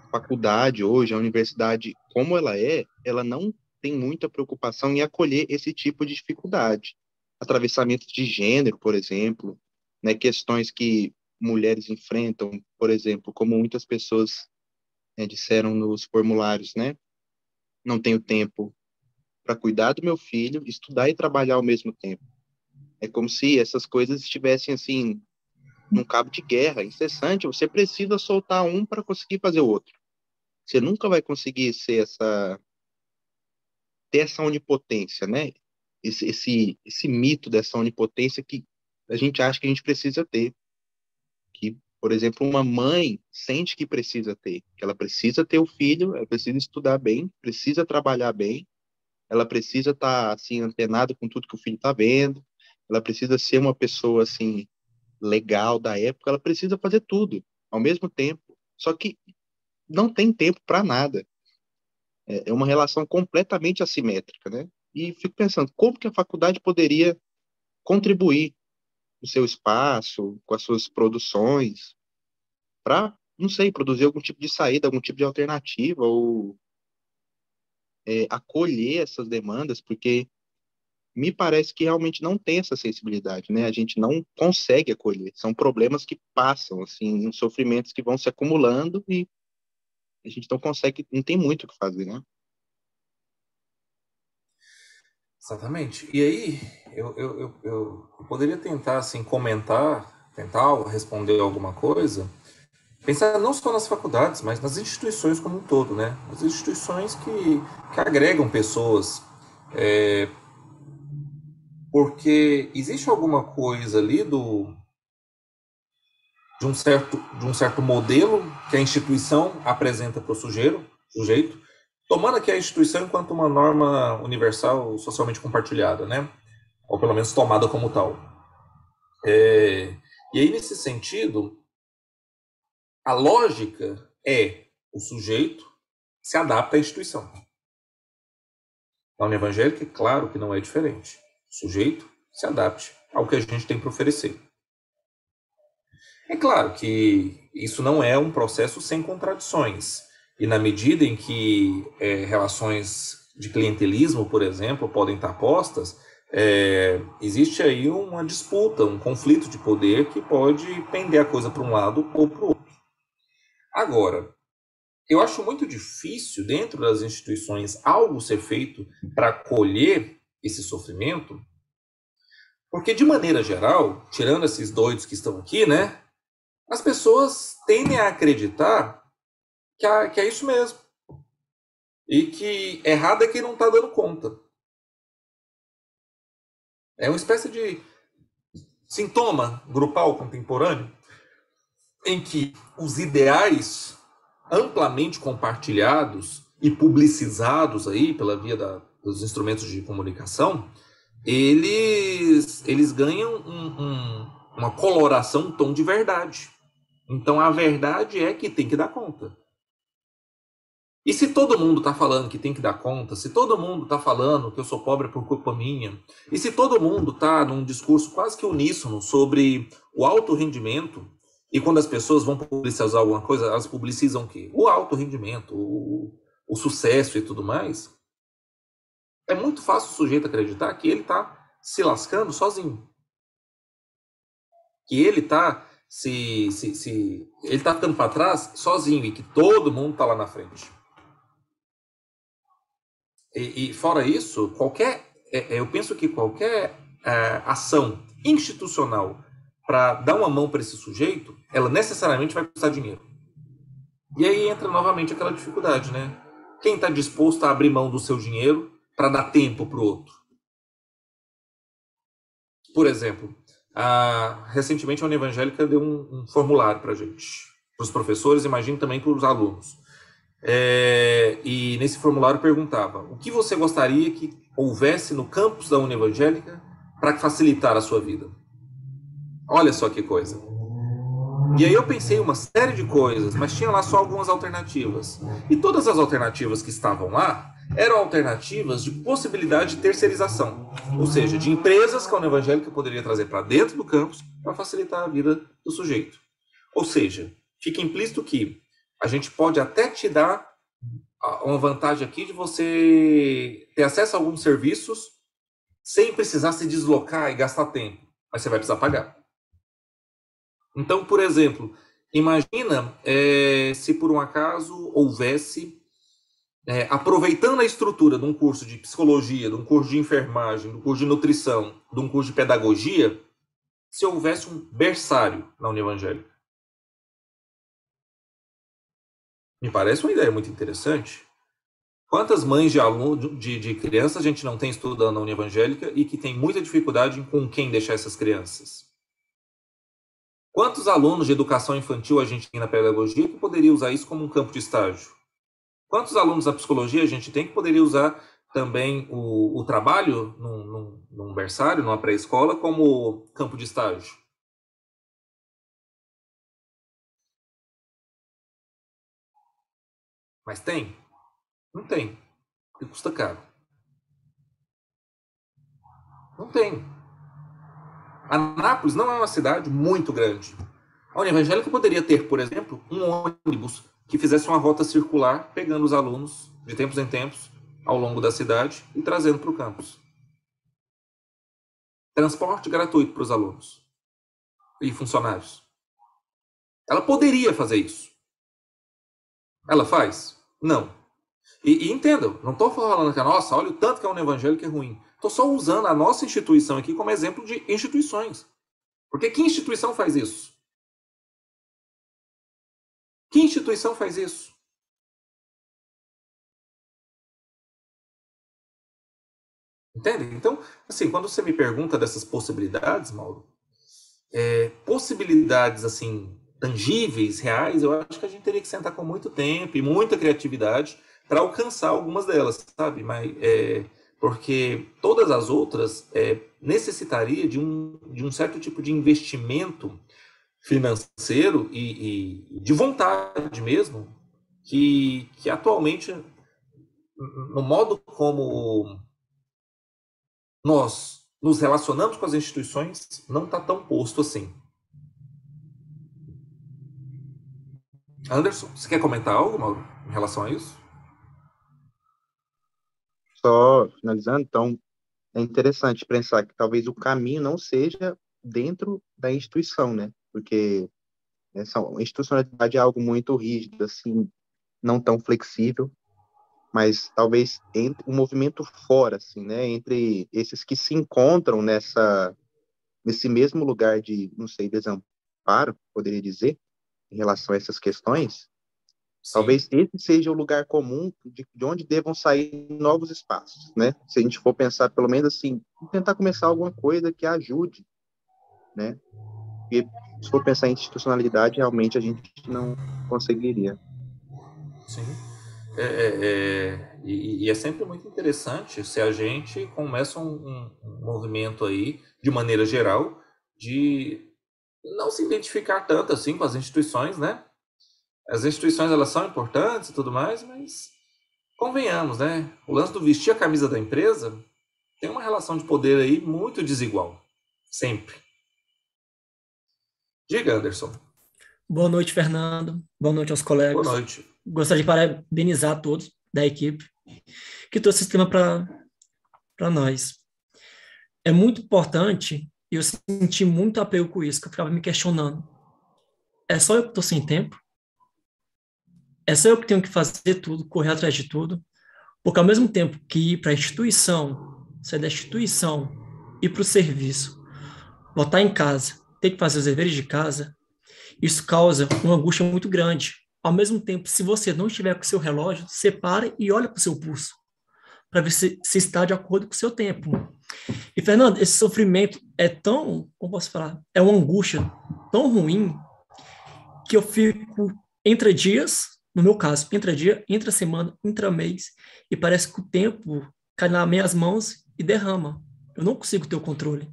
faculdade hoje, a universidade, como ela não tem muita preocupação em acolher esse tipo de dificuldade. Atravessamentos de gênero, por exemplo, né, questões que mulheres enfrentam, por exemplo, como muitas pessoas disseram nos formulários, né? Não tenho tempo para cuidar do meu filho, estudar e trabalhar ao mesmo tempo. É como se essas coisas estivessem assim num cabo de guerra incessante. Você precisa soltar um para conseguir fazer o outro. Você nunca vai conseguir ter essa onipotência, né? Esse mito dessa onipotência que a gente acha que a gente precisa ter. Que, por exemplo, uma mãe sente que precisa ter. Que ela precisa ter o filho, ela precisa estudar bem, precisa trabalhar bem, ela precisa estar, assim, antenada com tudo que o filho está vendo, ela precisa ser uma pessoa, assim, legal da época, ela precisa fazer tudo ao mesmo tempo. Só que não tem tempo para nada. É uma relação completamente assimétrica, né? E fico pensando, como que a faculdade poderia contribuir no seu espaço, com as suas produções, para, não sei, produzir algum tipo de saída, algum tipo de alternativa, ou acolher essas demandas, porque me parece que realmente não tem essa sensibilidade, né? A gente não consegue acolher. São problemas que passam, assim, sofrimentos que vão se acumulando e a gente não consegue, não tem muito o que fazer, né? Exatamente. E aí, eu poderia tentar, assim, tentar responder alguma coisa, pensar não só nas faculdades, mas nas instituições como um todo, né? As instituições que agregam pessoas. Porque existe alguma coisa ali de um certo modelo que a instituição apresenta para o sujeito, tomando aqui a instituição enquanto uma norma universal socialmente compartilhada, né? Ou pelo menos tomada como tal. E aí, nesse sentido, a lógica é o sujeito se adapta à instituição. Na União Evangélica, claro que não é diferente. O sujeito se adapte ao que a gente tem para oferecer. É claro que isso não é um processo sem contradições. E na medida em que relações de clientelismo, por exemplo, podem estar postas, existe aí uma disputa, um conflito de poder que pode pender a coisa para um lado ou para o outro. Agora, eu acho muito difícil, dentro das instituições, algo ser feito para acolher esse sofrimento, porque, de maneira geral, tirando esses doidos que estão aqui, né, as pessoas tendem a acreditar que é isso mesmo. E que errado é quem não está dando conta. É uma espécie de sintoma grupal contemporâneo em que os ideais amplamente compartilhados e publicizados aí pela via dos instrumentos de comunicação, eles ganham uma coloração, um tom de verdade. Então a verdade é que tem que dar conta. E se todo mundo está falando que tem que dar conta, se todo mundo está falando que eu sou pobre por culpa minha, e se todo mundo está num discurso quase que uníssono sobre o alto rendimento, e quando as pessoas vão publicizar alguma coisa, elas publicizam o quê? O alto rendimento, o sucesso e tudo mais, é muito fácil o sujeito acreditar que ele está se lascando sozinho. Que ele está ele tá ficando para trás sozinho e que todo mundo está lá na frente. E fora isso, eu penso que qualquer ação institucional para dar uma mão para esse sujeito, ela necessariamente vai custar dinheiro. E aí entra novamente aquela dificuldade, né? Quem está disposto a abrir mão do seu dinheiro para dar tempo para o outro? Por exemplo, recentemente a União Evangélica deu um formulário para a gente, para os professores, imagino também para os alunos. E nesse formulário perguntava: o que você gostaria que houvesse no campus da União Evangélica para facilitar a sua vida? Olha só que coisa. E aí eu pensei uma série de coisas, mas tinha lá só algumas alternativas. E todas as alternativas que estavam lá eram alternativas de possibilidade de terceirização. Ou seja, de empresas que a União Evangélica poderia trazer para dentro do campus para facilitar a vida do sujeito. Ou seja, fica implícito que a gente pode até te dar uma vantagem aqui de você ter acesso a alguns serviços sem precisar se deslocar e gastar tempo, mas você vai precisar pagar. Então, por exemplo, imagina se por um acaso houvesse, aproveitando a estrutura de um curso de psicologia, de um curso de enfermagem, de um curso de nutrição, de um curso de pedagogia, se houvesse um berçário na União Evangélica. Me parece uma ideia muito interessante. Quantas mães de aluno, de crianças a gente não tem estudando na União Evangélica e que tem muita dificuldade em com quem deixar essas crianças? Quantos alunos de educação infantil a gente tem na pedagogia que poderia usar isso como um campo de estágio? Quantos alunos da psicologia a gente tem que poderia usar também o trabalho num berçário, numa pré-escola, como campo de estágio? Mas tem? Não tem. E custa caro. Não tem. Anápolis não é uma cidade muito grande. A União Evangélica poderia ter, por exemplo, um ônibus que fizesse uma rota circular, pegando os alunos de tempos em tempos ao longo da cidade e trazendo para o campus. Transporte gratuito para os alunos e funcionários. Ela poderia fazer isso. Ela faz? Não. E entendam, não estou falando que, nossa, olha o tanto que a União Evangélica é ruim. Estou só usando a nossa instituição aqui como exemplo de instituições. Porque que instituição faz isso? Que instituição faz isso? Entende? Então, assim, quando você me pergunta dessas possibilidades, Mauro, possibilidades, assim, tangíveis, reais, eu acho que a gente teria que sentar com muito tempo e muita criatividade para alcançar algumas delas, sabe? Mas, porque todas as outras necessitaria de um certo tipo de investimento financeiro e de vontade mesmo, que atualmente, no modo como nós nos relacionamos com as instituições, não está tão posto assim. Anderson, você quer comentar algo, Mauro, em relação a isso? Só finalizando, então, é interessante pensar que talvez o caminho não seja dentro da instituição, né? Porque A institucionalidade é algo muito rígido, assim, não tão flexível, mas talvez entre um movimento fora, assim, né, entre esses que se encontram nesse mesmo lugar de, não sei, desamparo, poderia dizer, em relação a essas questões, Sim. talvez esse seja o lugar comum de onde devam sair novos espaços, né? Se a gente for pensar, pelo menos assim, tentar começar alguma coisa que ajude, né? E se for pensar em institucionalidade, realmente a gente não conseguiria. Sim. E é sempre muito interessante se a gente começa um movimento aí, de maneira geral, de não se identificar tanto assim com as instituições, né? As instituições, elas são importantes e tudo mais, mas convenhamos, né? O lance do vestir a camisa da empresa tem uma relação de poder aí muito desigual. Sempre. Diga, Anderson. Boa noite, Fernando. Boa noite aos Boa colegas. noite. Gostaria de parabenizar a todos da equipe que trouxe esse tema para nós. É muito importante e eu senti muito apego com isso, que eu ficava me questionando. É só eu que estou sem tempo? É só eu que tenho que fazer tudo, correr atrás de tudo? Porque ao mesmo tempo que ir para a instituição, sair da instituição, ir para o serviço, voltar em casa, ter que fazer os deveres de casa, isso causa uma angústia muito grande. Ao mesmo tempo, se você não estiver com o seu relógio, você para e olha para o seu pulso, para ver se está de acordo com o seu tempo. E, Fernando, esse sofrimento é tão, como posso falar, é uma angústia tão ruim que eu fico entre dias, no meu caso, entre dia, entre a semana, entre mês, e parece que o tempo cai nas minhas mãos e derrama. Eu não consigo ter o controle.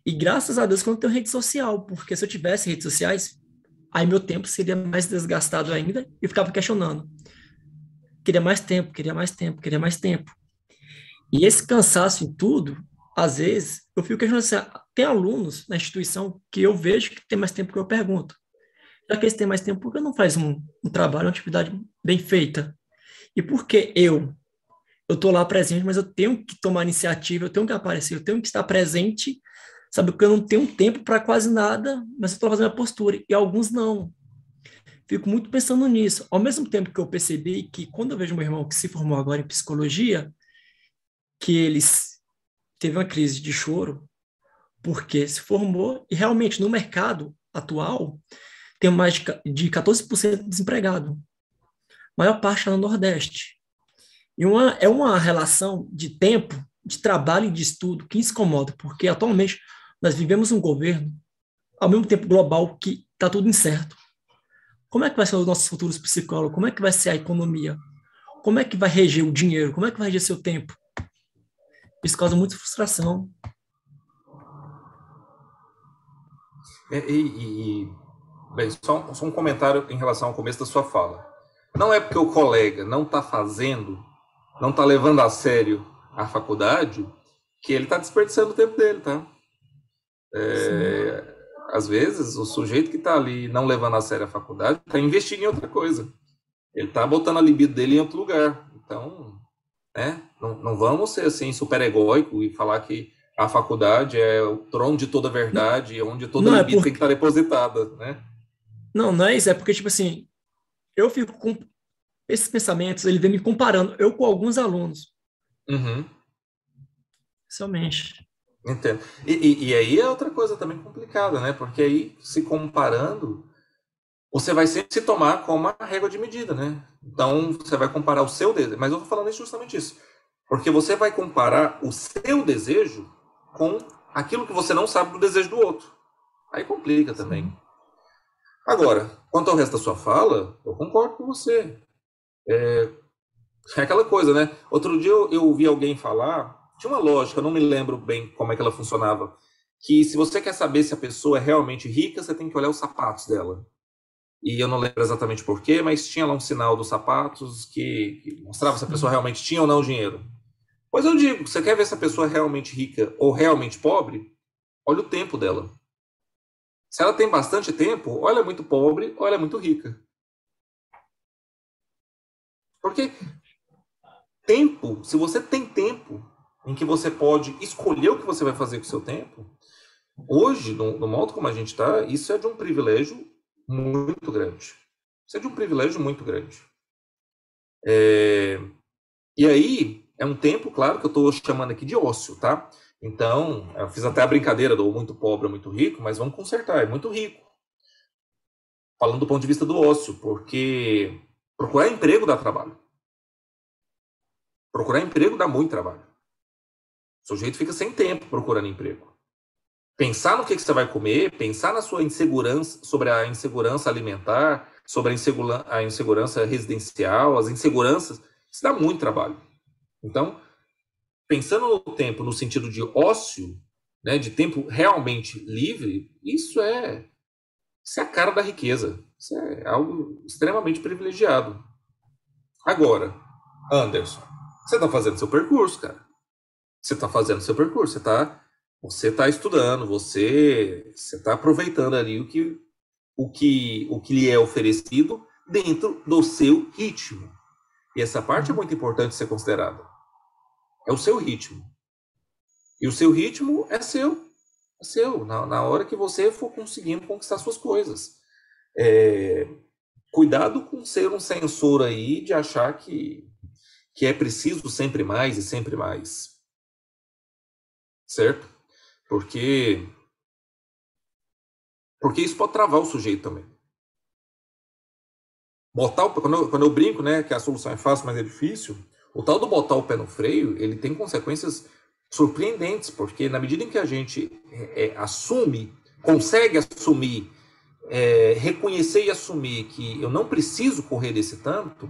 E graças a Deus que eu não tenho rede social, porque se eu tivesse redes sociais, aí meu tempo seria mais desgastado ainda e eu ficava questionando. Queria mais tempo, queria mais tempo, queria mais tempo. E esse cansaço em tudo, às vezes, eu fico questionando assim, tem alunos na instituição que eu vejo que tem mais tempo que eu pergunto. Já que eles têm mais tempo, por que não faz um trabalho, uma atividade bem feita? E por que eu estou lá presente, mas eu tenho que tomar iniciativa, eu tenho que aparecer, eu tenho que estar presente, sabe? Porque eu não tenho tempo para quase nada, mas eu estou fazendo a postura. E alguns não. Fico muito pensando nisso. Ao mesmo tempo que eu percebi que quando eu vejo meu irmão que se formou agora em psicologia, que ele teve uma crise de choro, porque se formou e realmente no mercado atual tem mais de 14% desempregado. A maior parte está no Nordeste. E é uma relação de tempo, de trabalho e de estudo que incomoda, porque atualmente nós vivemos um governo, ao mesmo tempo global, que está tudo incerto. Como é que vai ser os nossos futuros psicólogos? Como é que vai ser a economia? Como é que vai reger o dinheiro? Como é que vai reger seu tempo? Isso causa muita frustração. Bem, só um comentário em relação ao começo da sua fala. Não é porque o colega não está fazendo, não está levando a sério a faculdade, que ele está desperdiçando o tempo dele, tá? Às vezes, o sujeito que está ali não levando a sério a faculdade está investindo em outra coisa. Ele está botando a libido dele em outro lugar. Então, né, não vamos ser assim super egóico e falar que a faculdade é o trono de toda a verdade, onde toda a libido tem que estar depositada, né? Não é isso, é porque, tipo assim, eu fico com esses pensamentos, ele vem me comparando, eu com alguns alunos. Uhum. Somente. Entendo. E aí é outra coisa também complicada, né? Porque aí, se comparando, você vai sempre se tomar como uma régua de medida, né? Então, você vai comparar o seu desejo. Mas eu tô falando justamente isso. Porque você vai comparar o seu desejo com aquilo que você não sabe do desejo do outro. Aí complica também. Sim. Agora, quanto ao resto da sua fala, eu concordo com você. É aquela coisa, né? Outro dia eu ouvi alguém falar, tinha uma lógica, eu não me lembro bem como é que ela funcionava, que se você quer saber se a pessoa é realmente rica, você tem que olhar os sapatos dela. E eu não lembro exatamente porquê, mas tinha lá um sinal dos sapatos que mostrava se a pessoa realmente tinha ou não dinheiro. Pois eu digo, você quer ver se a pessoa é realmente rica ou realmente pobre? Olha o tempo dela. Se ela tem bastante tempo, ou ela é muito pobre, ou ela é muito rica. Porque tempo, se você tem tempo em que você pode escolher o que você vai fazer com o seu tempo, hoje, no modo como a gente está, isso é de um privilégio muito grande. Isso é de um privilégio muito grande. E aí, é um tempo, claro, que eu estou chamando aqui de ócio, tá? Então, eu fiz até a brincadeira do muito pobre, muito rico, mas vamos consertar, é muito rico. Falando do ponto de vista do ócio, porque procurar emprego dá trabalho. Procurar emprego dá muito trabalho. O sujeito fica sem tempo procurando emprego. Pensar no que você vai comer, pensar na sua insegurança, sobre a insegurança alimentar, sobre a insegurança residencial, as inseguranças, isso dá muito trabalho. Então, pensando no tempo no sentido de ócio, né, de tempo realmente livre, isso é a cara da riqueza. Isso é algo extremamente privilegiado. Agora, Anderson, você está fazendo seu percurso, cara. Você está fazendo seu percurso, você tá estudando, você está aproveitando ali o que lhe é oferecido dentro do seu ritmo. E essa parte é muito importante ser considerada. É o seu ritmo. E o seu ritmo é seu. É seu. Na hora que você for conseguindo conquistar suas coisas. Cuidado com ser um censor aí de achar que é preciso sempre mais e sempre mais. Certo? Porque isso pode travar o sujeito também. Quando eu brinco, né, que a solução é fácil, mas é difícil, o tal do botar o pé no freio, ele tem consequências surpreendentes, porque na medida em que a gente consegue assumir, reconhecer e assumir que eu não preciso correr desse tanto,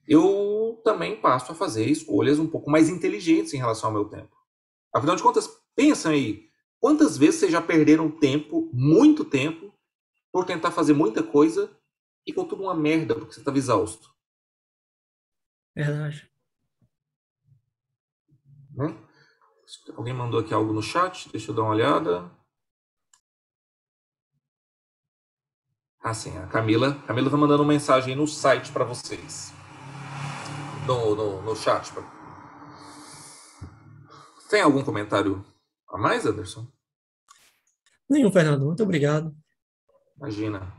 eu também passo a fazer escolhas um pouco mais inteligentes em relação ao meu tempo. Afinal de contas, pensa aí, quantas vezes vocês já perderam tempo, muito tempo, por tentar fazer muita coisa e ficou tudo uma merda, porque você estava exausto. Verdade. Né? Alguém mandou aqui algo no chat, deixa eu dar uma olhada. Ah, sim, a Camila tá mandando uma mensagem no site para vocês. No chat. Tem algum comentário a mais, Anderson? Nenhum, Fernando. Muito obrigado. Imagina.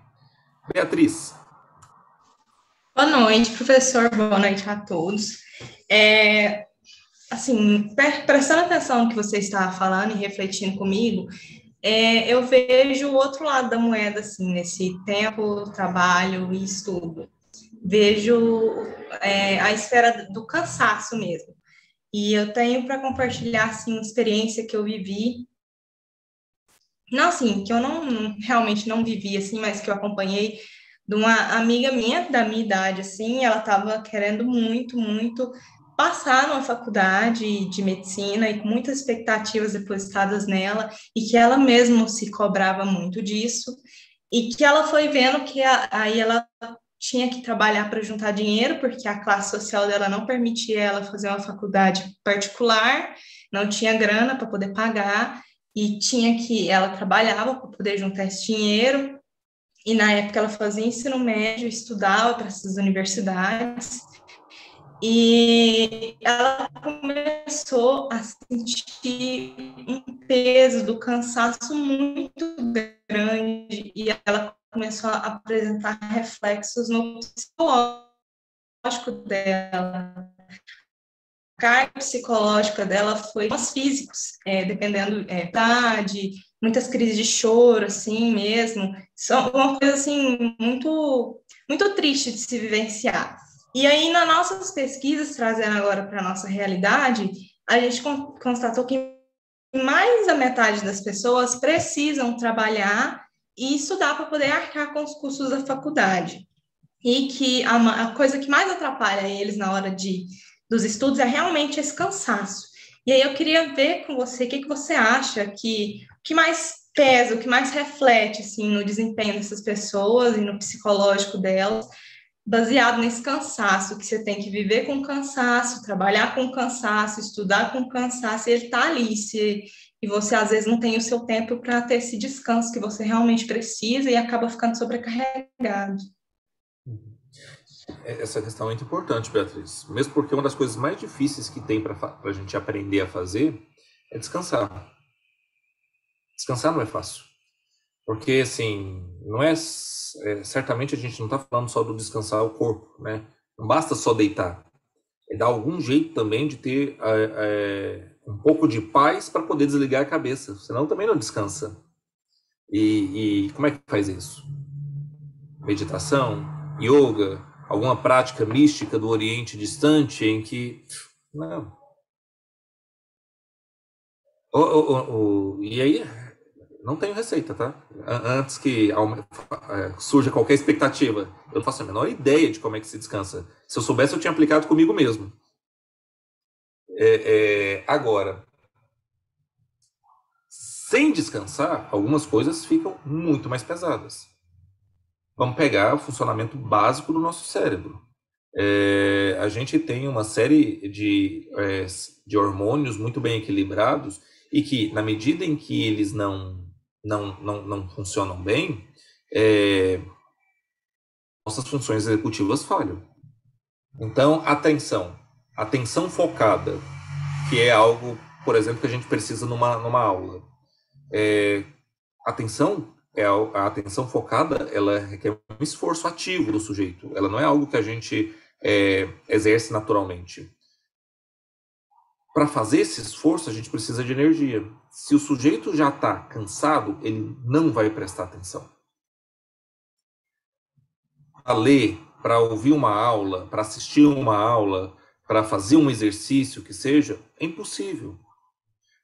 Beatriz. Boa noite, professor. Boa noite a todos. Assim, prestando atenção no que você estava falando e refletindo comigo, eu vejo o outro lado da moeda, assim, nesse tempo, trabalho e estudo. Vejo a esfera do cansaço mesmo. E eu tenho para compartilhar, assim, uma experiência que eu vivi. Não, assim, que eu realmente não vivi, assim, mas que eu acompanhei de uma amiga minha, da minha idade, assim, ela estava querendo muito, muito passar numa faculdade de medicina e com muitas expectativas depositadas nela, e que ela mesma se cobrava muito disso, e que ela foi vendo que aí ela tinha que trabalhar para juntar dinheiro, porque a classe social dela não permitia ela fazer uma faculdade particular, não tinha grana para poder pagar, e ela trabalhava para poder juntar esse dinheiro, e na época ela fazia ensino médio, estudava para essas universidades, e ela começou a sentir um peso do cansaço muito grande, e ela começou a apresentar reflexos no psicológico dela. A carga psicológica dela foi os físicos, dependendo da idade, muitas crises de choro, assim mesmo. São uma coisa, assim, muito, muito triste de se vivenciar. E aí, nas nossas pesquisas, trazendo agora para a nossa realidade, a gente constatou que mais da metade das pessoas precisam trabalhar e estudar para poder arcar com os custos da faculdade. E que a coisa que mais atrapalha eles na hora dos estudos é realmente esse cansaço. E aí eu queria ver com você o que você acha que mais pesa, o que mais reflete assim, no desempenho dessas pessoas e no psicológico delas, baseado nesse cansaço, que você tem que viver com cansaço, trabalhar com cansaço, estudar com cansaço, e ele está ali, e você às vezes não tem o seu tempo para ter esse descanso que você realmente precisa e acaba ficando sobrecarregado. Essa questão é muito importante, Beatriz. Mesmo porque uma das coisas mais difíceis que tem para a gente aprender a fazer é descansar. Descansar não é fácil. Porque, assim, não certamente a gente não está falando só do descansar o corpo, né? Não basta só deitar. É dar algum jeito também de ter um pouco de paz para poder desligar a cabeça. Senão também não descansa. E como é que faz isso? Meditação, yoga, alguma prática mística do Oriente distante em que... Não. E aí, não tenho receita, tá? Antes que surja qualquer expectativa. Eu não faço a menor ideia de como é que se descansa. Se eu soubesse, eu tinha aplicado comigo mesmo. Agora, sem descansar, algumas coisas ficam muito mais pesadas. Vamos pegar o funcionamento básico do nosso cérebro. A gente tem uma série de hormônios muito bem equilibrados e que, na medida em que eles não funcionam bem, nossas funções executivas falham. Então, atenção focada, que é algo, por exemplo, que a gente precisa numa aula. A atenção focada, ela requer um esforço ativo do sujeito. Ela não é algo que a gente exerce naturalmente. Para fazer esse esforço, a gente precisa de energia. Se o sujeito já está cansado, ele não vai prestar atenção. Para ler, para ouvir uma aula, para assistir uma aula, para fazer um exercício que seja, é impossível.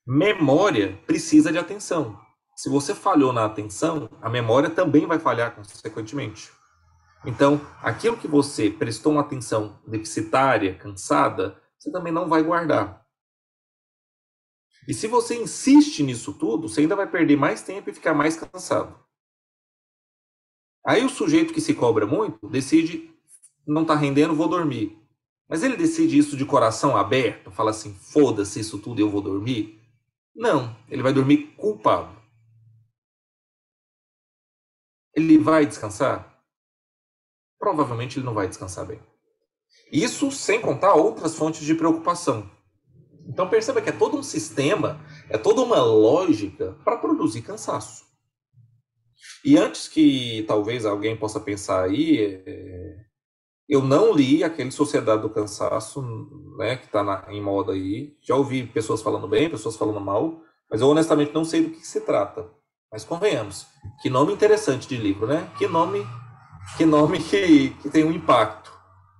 Memória precisa de atenção. Se você falhou na atenção, a memória também vai falhar consequentemente. Então, aquilo que você prestou uma atenção deficitária, cansada, você também não vai guardar. E se você insiste nisso tudo, você ainda vai perder mais tempo e ficar mais cansado. Aí o sujeito que se cobra muito decide, não está rendendo, vou dormir. Mas ele decide isso de coração aberto, fala assim, foda-se isso tudo, eu vou dormir? Não, ele vai dormir culpado. Ele vai descansar? Provavelmente ele não vai descansar bem. Isso sem contar outras fontes de preocupação. Então perceba que é todo um sistema, é toda uma lógica para produzir cansaço. E antes que talvez alguém possa pensar aí, eu não li aquele Sociedade do Cansaço, né, que está em moda aí. Já ouvi pessoas falando bem, pessoas falando mal, mas eu honestamente não sei do que se trata. Mas convenhamos, que nome interessante de livro, né? Que nome que tem um impacto.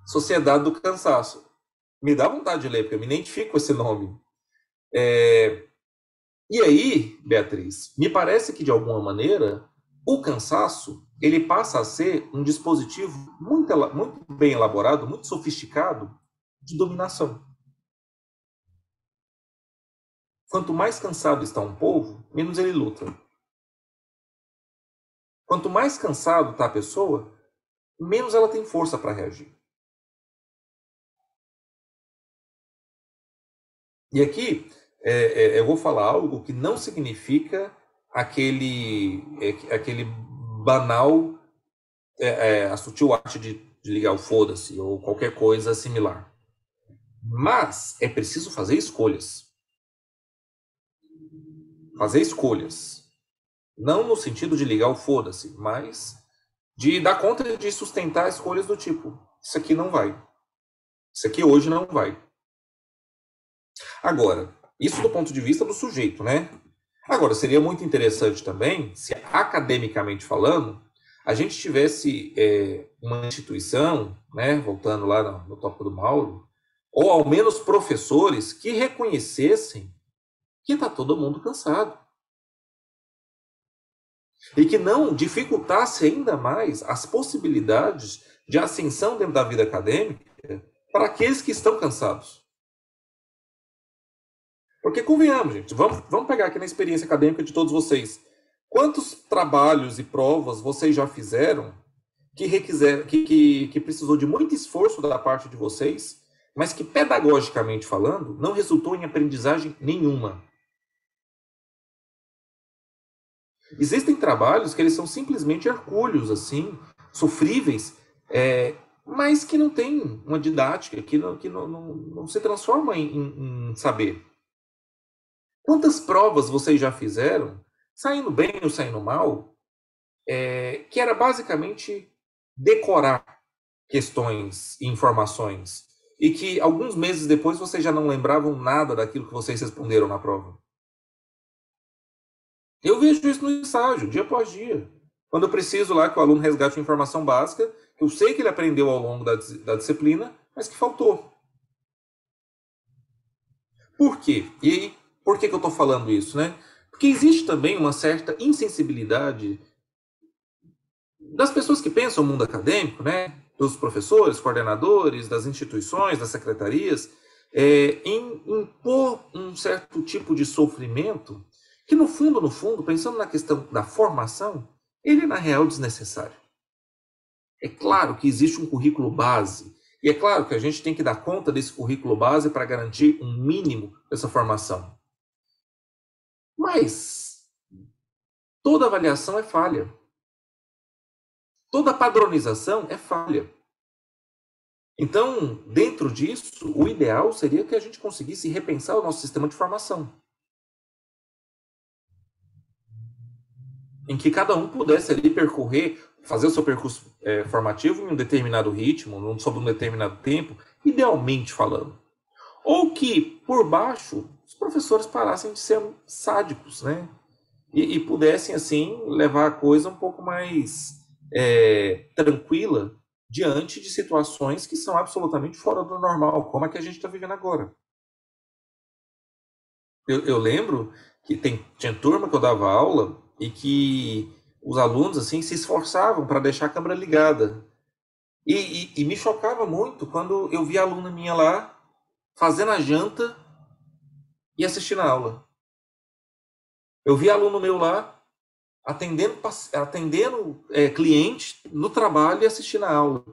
Sociedade do Cansaço. Me dá vontade de ler, porque eu me identifico com esse nome. E aí, Beatriz, me parece que de alguma maneira o cansaço ele passa a ser um dispositivo muito bem elaborado, muito sofisticado de dominação. Quanto mais cansado está um povo, menos ele luta. Quanto mais cansado está a pessoa, menos ela tem força para reagir. E aqui eu vou falar algo que não significa aquele banal, a sutil arte de ligar o foda-se ou qualquer coisa similar. Mas é preciso fazer escolhas. Fazer escolhas. Não no sentido de ligar o foda-se, mas de dar conta de sustentar escolhas do tipo, isso aqui não vai. Isso aqui hoje não vai. Agora, isso do ponto de vista do sujeito, né? Agora, seria muito interessante também, se academicamente falando, a gente tivesse uma instituição, né, voltando lá no tópico do Mauro, ou ao menos professores que reconhecessem que está todo mundo cansado. E que não dificultasse ainda mais as possibilidades de ascensão dentro da vida acadêmica para aqueles que estão cansados. Porque convenhamos, gente, vamos pegar aqui na experiência acadêmica de todos vocês. Quantos trabalhos e provas vocês já fizeram que precisou de muito esforço da parte de vocês, mas que pedagogicamente falando, não resultou em aprendizagem nenhuma? Existem trabalhos que eles são simplesmente hercúleos, assim, sofríveis, mas que não tem uma didática, que não se transforma em saber. Quantas provas vocês já fizeram, saindo bem ou saindo mal, que era basicamente decorar questões e informações, e que alguns meses depois vocês já não lembravam nada daquilo que vocês responderam na prova. Eu vejo isso no estágio, dia após dia. Quando eu preciso lá que o aluno resgate uma informação básica, que eu sei que ele aprendeu ao longo da disciplina, mas que faltou. Por quê? E aí, por que eu estou falando isso, né? Porque existe também uma certa insensibilidade das pessoas que pensam no mundo acadêmico, né? Dos professores, coordenadores, das instituições, das secretarias, em impor um certo tipo de sofrimento que, no fundo, pensando na questão da formação, ele é, na real, desnecessário. É claro que existe um currículo base, e é claro que a gente tem que dar conta desse currículo base para garantir um mínimo dessa formação. Mas toda avaliação é falha. Toda padronização é falha. Então, dentro disso, o ideal seria que a gente conseguisse repensar o nosso sistema de formação. Em que cada um pudesse ali percorrer, fazer o seu percurso formativo em um determinado ritmo, sob um determinado tempo, idealmente falando. Ou que, por baixo, os professores parassem de ser sádicos, né? E pudessem, assim, levar a coisa um pouco mais tranquila diante de situações que são absolutamente fora do normal, como a que a gente está vivendo agora. Eu lembro que tinha turma que eu dava aula e que os alunos assim se esforçavam para deixar a câmera ligada. E me chocava muito quando eu via a aluna minha lá fazendo a janta e assistindo a aula. Eu via aluno meu lá atendendo cliente no trabalho e assistindo a aula.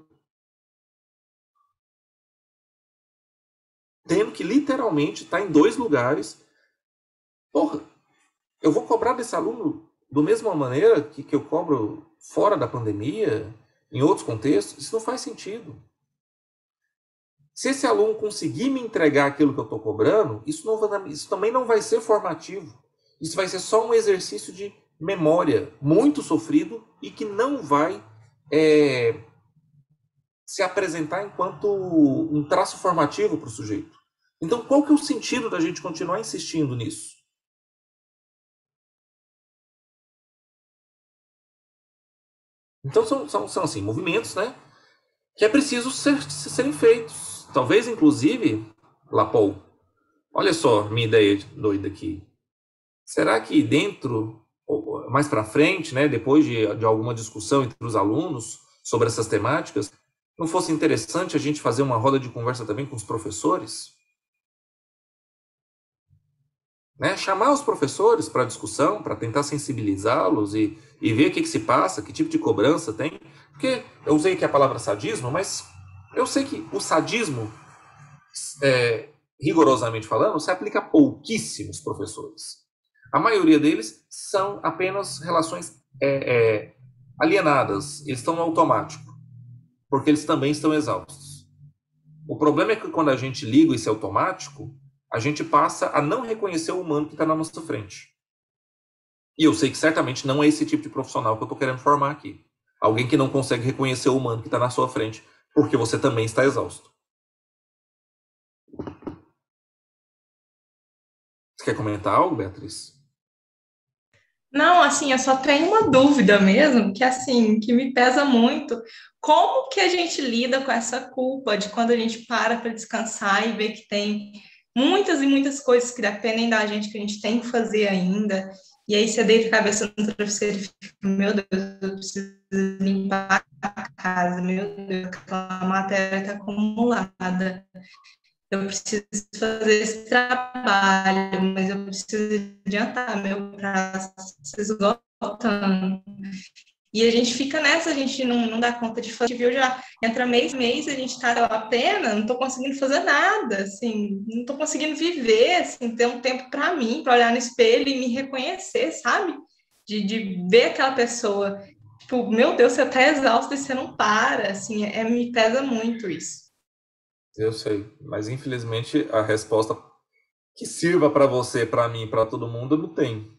Tendo que literalmente estar em 2 lugares. Porra, eu vou cobrar desse aluno da mesma maneira que eu cobro fora da pandemia, em outros contextos? Isso não faz sentido. Se esse aluno conseguir me entregar aquilo que eu estou cobrando, isso também não vai ser formativo. Isso vai ser só um exercício de memória muito sofrido e que não vai se apresentar enquanto um traço formativo para o sujeito. Então, qual que é o sentido da gente continuar insistindo nisso? Então, são assim, movimentos, né, que é preciso serem feitos. Talvez, inclusive, Lapol, olha só minha ideia doida aqui. Será que mais para frente, né, depois de alguma discussão entre os alunos sobre essas temáticas, não fosse interessante a gente fazer uma roda de conversa também com os professores? Né? Chamar os professores para discussão, para tentar sensibilizá-los e ver o que se passa, que tipo de cobrança tem. Porque eu usei aqui a palavra sadismo, mas eu sei que o sadismo, rigorosamente falando, se aplica a pouquíssimos professores. A maioria deles são apenas relações alienadas, eles estão no automático, porque eles também estão exaustos. O problema é que quando a gente liga esse automático, a gente passa a não reconhecer o humano que está na nossa frente. E eu sei que certamente não é esse tipo de profissional que eu estou querendo formar aqui. Alguém que não consegue reconhecer o humano que está na sua frente, porque você também está exausto. Você quer comentar algo, Beatriz? Não, assim, eu só tenho uma dúvida mesmo, que assim, que me pesa muito. Como que a gente lida com essa culpa de quando a gente para descansar e vê que tem muitas e muitas coisas que dependem da gente, que a gente tem que fazer ainda, e aí você deita a cabeça no travesseiro e fica, meu Deus, eu preciso limpar a casa, meu Deus, aquela matéria está acumulada. Eu preciso fazer esse trabalho, mas eu preciso adiantar, meu prazo se esgotando. E a gente fica nessa, a gente não dá conta de fazer, viu? Já entra mês, a gente está apenas, não estou conseguindo fazer nada, assim, não estou conseguindo viver, assim, ter um tempo para mim, para olhar no espelho e me reconhecer, sabe? De ver aquela pessoa, tipo, meu Deus, você está exausto e você não para, assim, me pesa muito isso. Eu sei, mas infelizmente a resposta que sirva para você, para mim, para todo mundo, não tem.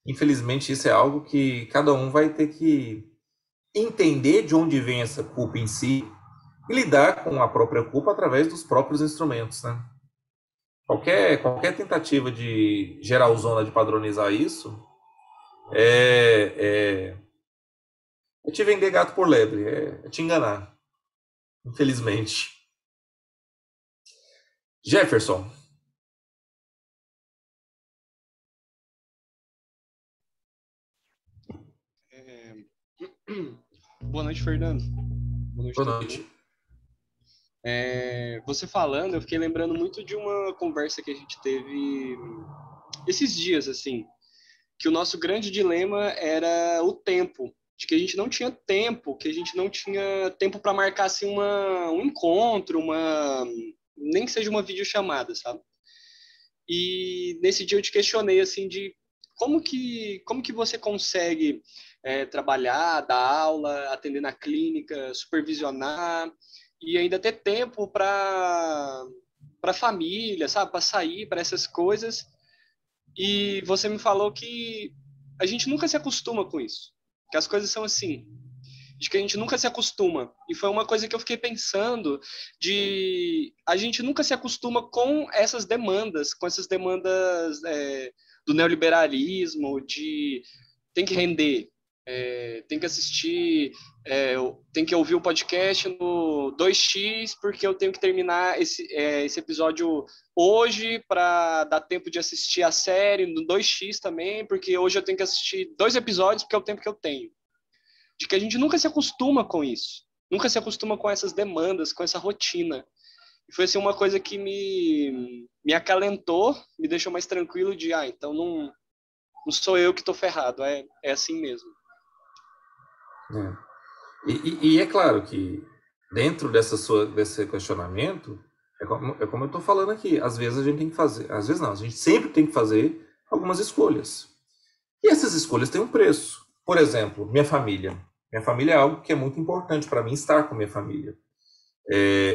Infelizmente, isso é algo que cada um vai ter que entender de onde vem essa culpa em si e lidar com a própria culpa através dos próprios instrumentos, né? Qualquer tentativa de geralzona de padronizar isso é te vender gato por lebre, é te enganar, infelizmente. Jefferson. Boa noite, Fernando. Boa noite. Você falando, eu fiquei lembrando muito de uma conversa que a gente teve esses dias, assim, que o nosso grande dilema era o tempo, de que a gente não tinha tempo, que a gente não tinha tempo para marcar assim um encontro, nem que seja uma videochamada, sabe? E nesse dia eu te questionei assim de como que você consegue trabalhar, dar aula, atender na clínica, supervisionar e ainda ter tempo para família, sabe, para sair, para essas coisas. E você me falou que a gente nunca se acostuma com isso, que as coisas são assim, de que a gente nunca se acostuma. E foi uma coisa que eu fiquei pensando, de a gente nunca se acostuma com essas demandas do neoliberalismo, de tem que render, tem que assistir, tem que ouvir o podcast no 2x, porque eu tenho que terminar esse episódio hoje para dar tempo de assistir a série no 2x também, porque hoje eu tenho que assistir 2 episódios porque é o tempo que eu tenho. De que a gente nunca se acostuma com isso, nunca se acostuma com essas demandas, com essa rotina. E foi assim uma coisa que me acalentou, me deixou mais tranquilo de, então não sou eu que estou ferrado, é assim mesmo. E é claro que dentro desse questionamento, é como eu estou falando aqui, às vezes a gente tem que fazer, às vezes não, a gente sempre tem que fazer algumas escolhas. E essas escolhas têm um preço. Por exemplo, minha família. Minha família é algo que é muito importante para mim, estar com minha família.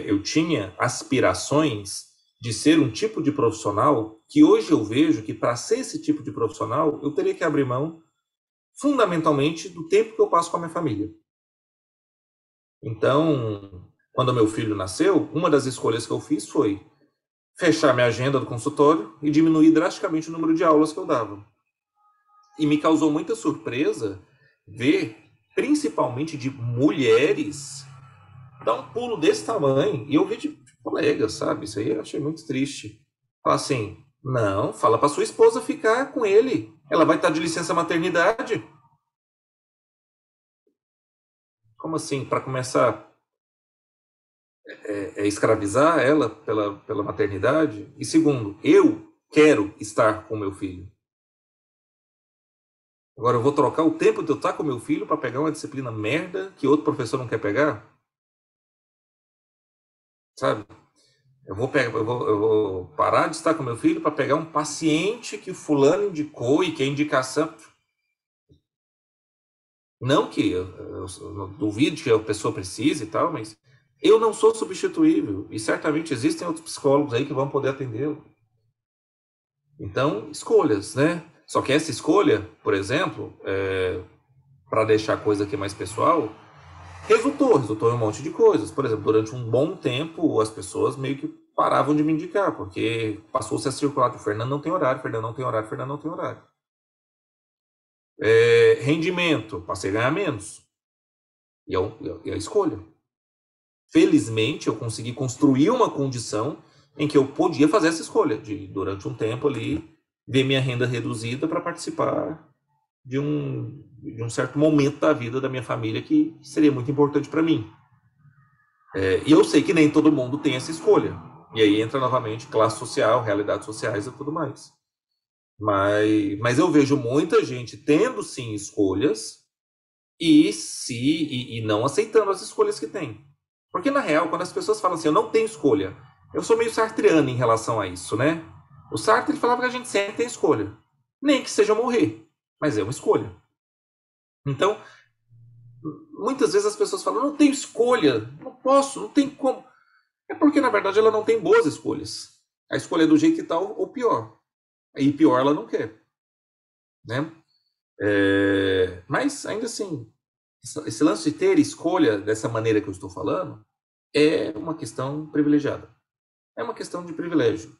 Eu tinha aspirações de ser um tipo de profissional que hoje eu vejo que para ser esse tipo de profissional, eu teria que abrir mão fundamentalmente do tempo que eu passo com a minha família. Então, quando meu filho nasceu, uma das escolhas que eu fiz foi fechar minha agenda do consultório e diminuir drasticamente o número de aulas que eu dava. E me causou muita surpresa ver, principalmente de mulheres, dar um pulo desse tamanho. E eu vi de colegas, sabe? Isso aí eu achei muito triste. Falar assim, não, fala para sua esposa ficar com ele. Ela vai estar de licença maternidade. Como assim? Para começar escravizar ela pela maternidade? E segundo, eu quero estar com meu filho. Agora eu vou trocar o tempo de eu estar com meu filho para pegar uma disciplina merda que outro professor não quer pegar? Sabe? Eu vou parar de estar com meu filho para pegar um paciente que o fulano indicou e que a indicação... Não que eu duvide que a pessoa precise e tal, mas eu não sou substituível. E certamente existem outros psicólogos aí que vão poder atendê-lo. Então, escolhas, né? Só que essa escolha, por exemplo, para deixar a coisa aqui mais pessoal, resultou em um monte de coisas. Por exemplo, durante um bom tempo, as pessoas meio que paravam de me indicar, porque passou-se a circular de Fernando não tem horário, Fernando não tem horário, Fernando não tem horário. Rendimento, passei a ganhar menos. E a escolha. Felizmente, eu consegui construir uma condição em que eu podia fazer essa escolha, de durante um tempo ali, ver minha renda reduzida para participar de um certo momento da vida da minha família que seria muito importante para mim. E eu sei que nem todo mundo tem essa escolha. E aí entra novamente classe social, realidades sociais e tudo mais. Mas eu vejo muita gente tendo sim escolhas e não aceitando as escolhas que tem. Porque na real, quando as pessoas falam assim, eu não tenho escolha, eu sou meio sartreano em relação a isso, né? O Sartre falava que a gente sempre tem escolha. Nem que seja morrer, mas é uma escolha. Então, muitas vezes as pessoas falam, não tenho escolha, não posso, não tem como. É porque, na verdade, ela não tem boas escolhas. A escolha é do jeito que está ou pior. E pior ela não quer. Né? Mas, ainda assim, esse lance de ter escolha dessa maneira que eu estou falando é uma questão privilegiada. É uma questão de privilégio.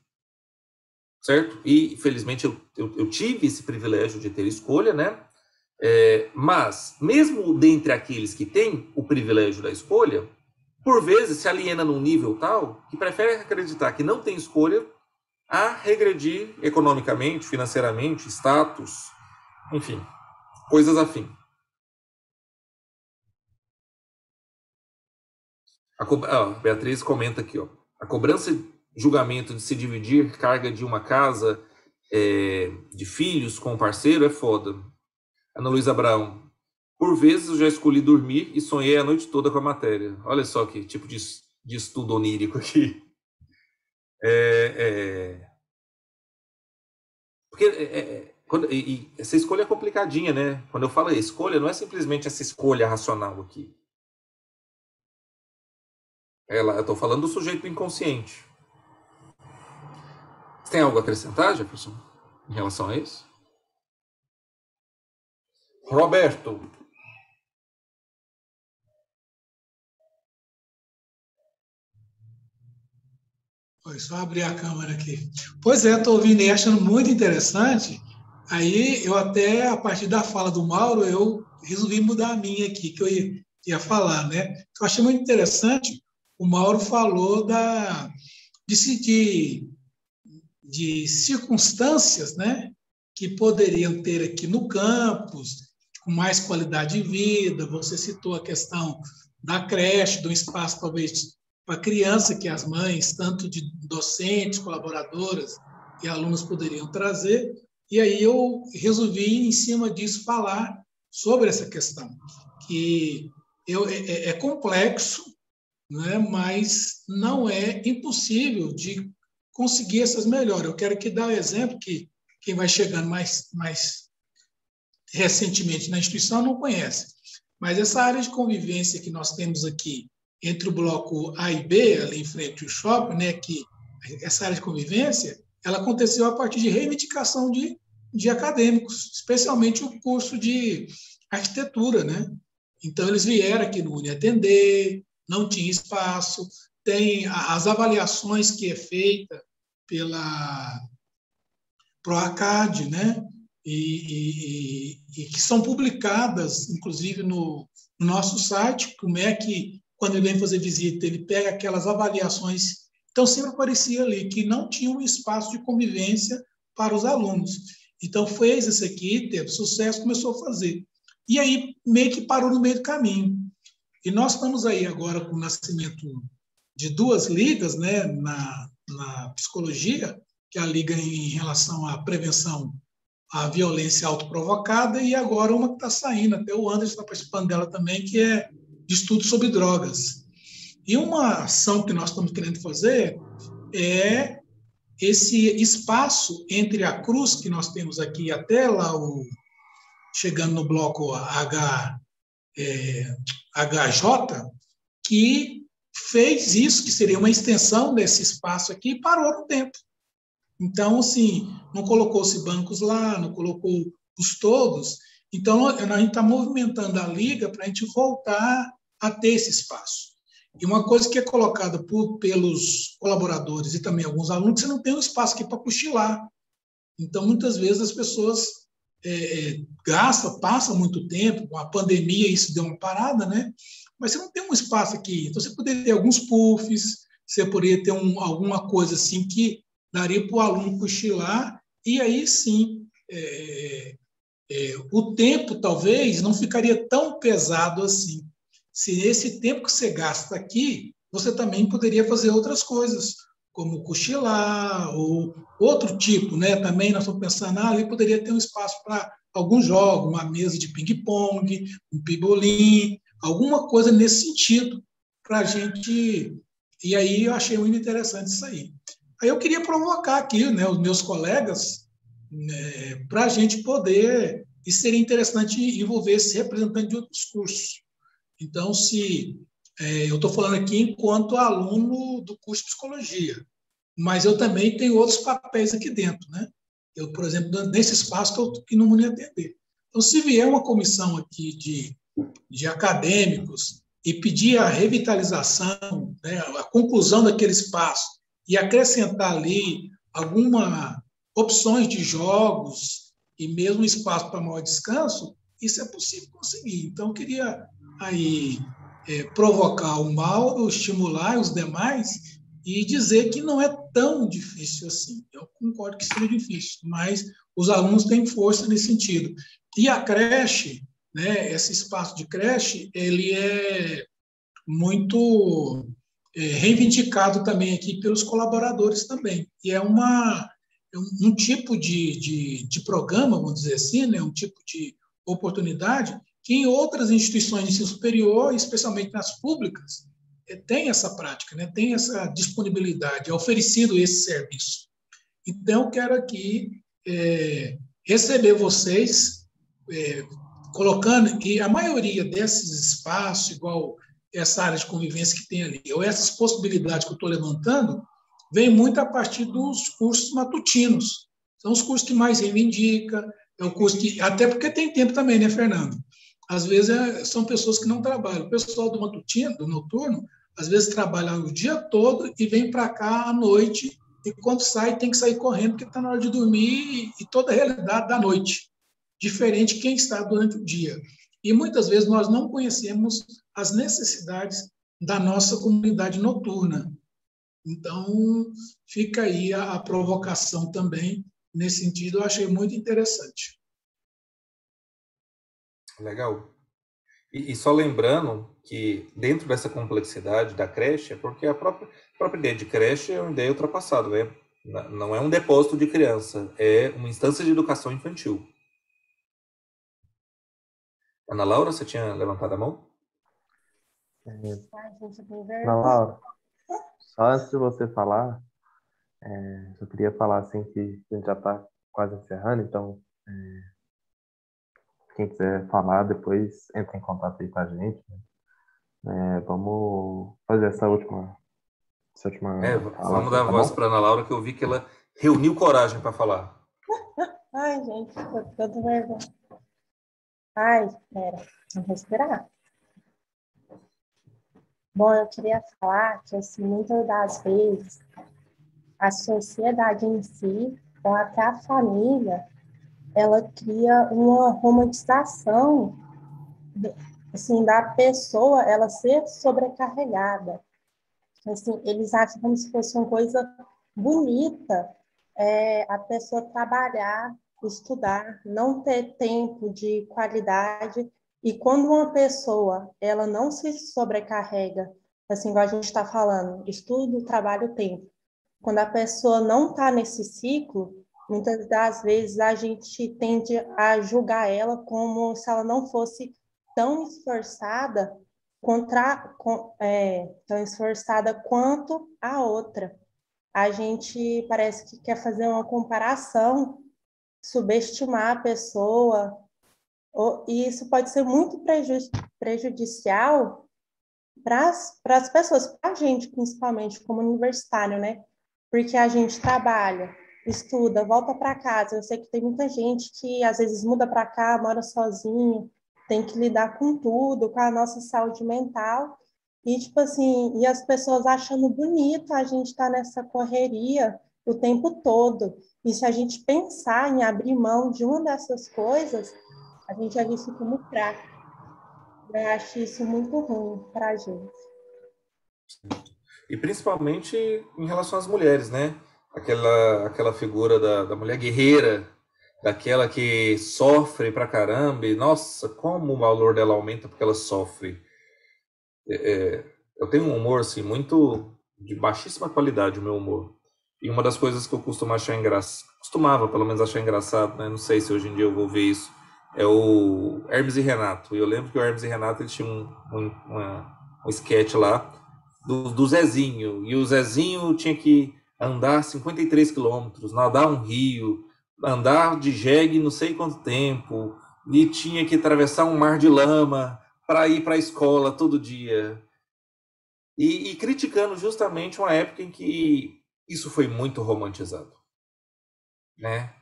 Certo? E, felizmente, eu tive esse privilégio de ter escolha, né? Mas, mesmo dentre aqueles que têm o privilégio da escolha, por vezes se aliena num nível tal que prefere acreditar que não tem escolha a regredir economicamente, financeiramente, status, enfim, coisas afim. A Beatriz comenta aqui, ó, a cobrança de julgamento de se dividir carga de uma casa, de filhos com um parceiro é foda. Ana Luísa Abraão, por vezes eu já escolhi dormir e sonhei a noite toda com a matéria. Olha só que tipo de estudo onírico aqui. Porque essa escolha é complicadinha, né? Quando eu falo escolha, não é simplesmente essa escolha racional aqui. Eu estou falando do sujeito inconsciente. Você tem algo a acrescentar, Jefferson, em relação a isso? Roberto. Foi só abrir a câmera aqui. Pois é, estou ouvindo e achando muito interessante. Aí eu até, a partir da fala do Mauro, eu resolvi mudar a minha aqui, que eu ia falar, né? Eu achei muito interessante, o Mauro falou de circunstâncias, né, que poderiam ter aqui no campus, com mais qualidade de vida. Você citou a questão da creche, do espaço talvez para criança que as mães, tanto de docentes, colaboradoras e alunos poderiam trazer. E aí eu resolvi, em cima disso, falar sobre essa questão, que é complexo, né, mas não é impossível de conseguir essas melhoras. Eu quero aqui dar um exemplo que quem vai chegando mais recentemente na instituição não conhece. Mas essa área de convivência que nós temos aqui, entre o bloco A e B, ali em frente ao shopping, né, que essa área de convivência, ela aconteceu a partir de reivindicação de acadêmicos, especialmente o curso de arquitetura, né? Então, eles vieram aqui no Uni atender, não tinha espaço, tem as avaliações que é feita pela PROACAD, né? E que são publicadas, inclusive, no nosso site. O MEC, quando ele vem fazer visita, ele pega aquelas avaliações. Então, sempre parecia ali que não tinha um espaço de convivência para os alunos. Então, fez isso aqui, teve sucesso, começou a fazer. E aí, meio que parou no meio do caminho. E nós estamos aí agora com o nascimento de duas ligas, né, na psicologia, que é a liga em relação à prevenção à violência autoprovocada, e agora uma que está saindo, até o Anderson está participando dela também, que é de estudo sobre drogas. E uma ação que nós estamos querendo fazer é esse espaço entre a cruz que nós temos aqui até lá, chegando no bloco HJ, que fez isso, que seria uma extensão desse espaço aqui, e parou no tempo. Então, assim, não colocou-se bancos lá, não colocou os todos. Então, a gente está movimentando a liga para a gente voltar a ter esse espaço. E uma coisa que é colocada pelos colaboradores e também alguns alunos, você não tem um espaço aqui para cochilar. Então, muitas vezes as pessoas passam muito tempo, com a pandemia isso deu uma parada, né? Mas você não tem um espaço aqui. Então, você poderia ter alguns puffs, você poderia ter alguma coisa assim que daria para o aluno cochilar, e aí sim, o tempo talvez não ficaria tão pesado assim. Se esse tempo que você gasta aqui, você também poderia fazer outras coisas, como cochilar, ou outro tipo, né? Também nós estamos pensando, ali poderia ter um espaço para algum jogo, uma mesa de ping-pong, um pibolim, alguma coisa nesse sentido, para a gente... E aí eu achei muito interessante isso aí. Aí eu queria provocar aqui, né, os meus colegas, né, para a gente poder... E seria interessante envolver esse representante de outros cursos. Então, eu estou falando aqui enquanto aluno do curso de psicologia, mas eu também tenho outros papéis aqui dentro, né? Eu, por exemplo, nesse espaço, estou aqui no Uni atender. Então, se vier uma comissão aqui de acadêmicos e pedir a revitalização, né, a conclusão daquele espaço e acrescentar ali algumas opções de jogos e mesmo espaço para maior descanso, isso é possível conseguir. Então, eu queria aí provocar o Mauro, estimular os demais e dizer que não é tão difícil assim. Eu concordo que seja difícil, mas os alunos têm força nesse sentido. E a creche, né, esse espaço de creche, ele é muito reivindicado também aqui pelos colaboradores também. E é um tipo de programa, vamos dizer assim, né, um tipo de oportunidade que em outras instituições de ensino superior, especialmente nas públicas, tem essa prática, né, tem essa disponibilidade, é oferecido esse serviço. Então, eu quero aqui receber vocês, colocando que a maioria desses espaços, igual essa área de convivência que tem ali, ou essas possibilidades que eu estou levantando, vem muito a partir dos cursos matutinos. São os cursos que mais reivindica, é o curso que, até porque tem tempo também, né, Fernando? Às vezes são pessoas que não trabalham. O pessoal do matutino, do noturno, às vezes trabalha o dia todo e vem para cá à noite, e quando sai tem que sair correndo porque está na hora de dormir e toda a realidade da noite, diferente de quem está durante o dia. E muitas vezes nós não conhecemos as necessidades da nossa comunidade noturna. Então, fica aí a provocação também, nesse sentido, eu achei muito interessante. Legal. E só lembrando que dentro dessa complexidade da creche, é porque a própria ideia de creche é uma ideia ultrapassada, né? Não é um depósito de criança, é uma instância de educação infantil. Ana Laura, você tinha levantado a mão? Ana Laura, só antes de você falar, eu queria falar assim que a gente já está quase encerrando, então quem quiser falar depois entra em contato aí com a gente, né? Vamos fazer essa última fala, vamos dar tá voz bom? para Ana Laura, que eu vi que ela reuniu coragem para falar. Ai, gente, tô com vergonha. Ai, espera, vamos respirar. Bom, eu queria falar que, assim, muitas das vezes, a sociedade em si, ou até a família, ela cria uma romantização, assim, da pessoa, ela ser sobrecarregada. Assim, eles acham como se fosse uma coisa bonita, a pessoa trabalhar, estudar, não ter tempo de qualidade. E quando uma pessoa ela não se sobrecarrega, assim, igual a gente está falando, estudo, trabalho, tempo. Quando a pessoa não está nesse ciclo, muitas das vezes a gente tende a julgar ela como se ela não fosse tão esforçada tão esforçada quanto a outra. A gente parece que quer fazer uma comparação, subestimar a pessoa, e isso pode ser muito prejudicial para as pessoas, para a gente, principalmente, como universitário, né? Porque a gente trabalha, estuda, volta para casa. Eu sei que tem muita gente que, às vezes, muda para cá, mora sozinho, tem que lidar com tudo, com a nossa saúde mental. E, tipo assim, e as pessoas achando bonito a gente estar nessa correria o tempo todo. E se a gente pensar em abrir mão de uma dessas coisas, a gente já fica como fraco. Eu acho isso muito ruim para a gente. E principalmente em relação às mulheres, né? Aquela figura da mulher guerreira, daquela que sofre pra caramba, e nossa, como o valor dela aumenta porque ela sofre. Eu tenho um humor, assim, muito de baixíssima qualidade, o meu humor. E uma das coisas que eu costumava, pelo menos, achar engraçado, né? Não sei se hoje em dia eu vou ver isso, é o Hermes e Renato. E eu lembro que o Hermes e Renato, eles tinham um sketch lá do Zezinho. E o Zezinho tinha que andar 53 quilômetros, nadar um rio, andar de jegue não sei quanto tempo, e tinha que atravessar um mar de lama para ir para a escola todo dia. E criticando justamente uma época em que isso foi muito romantizado, né?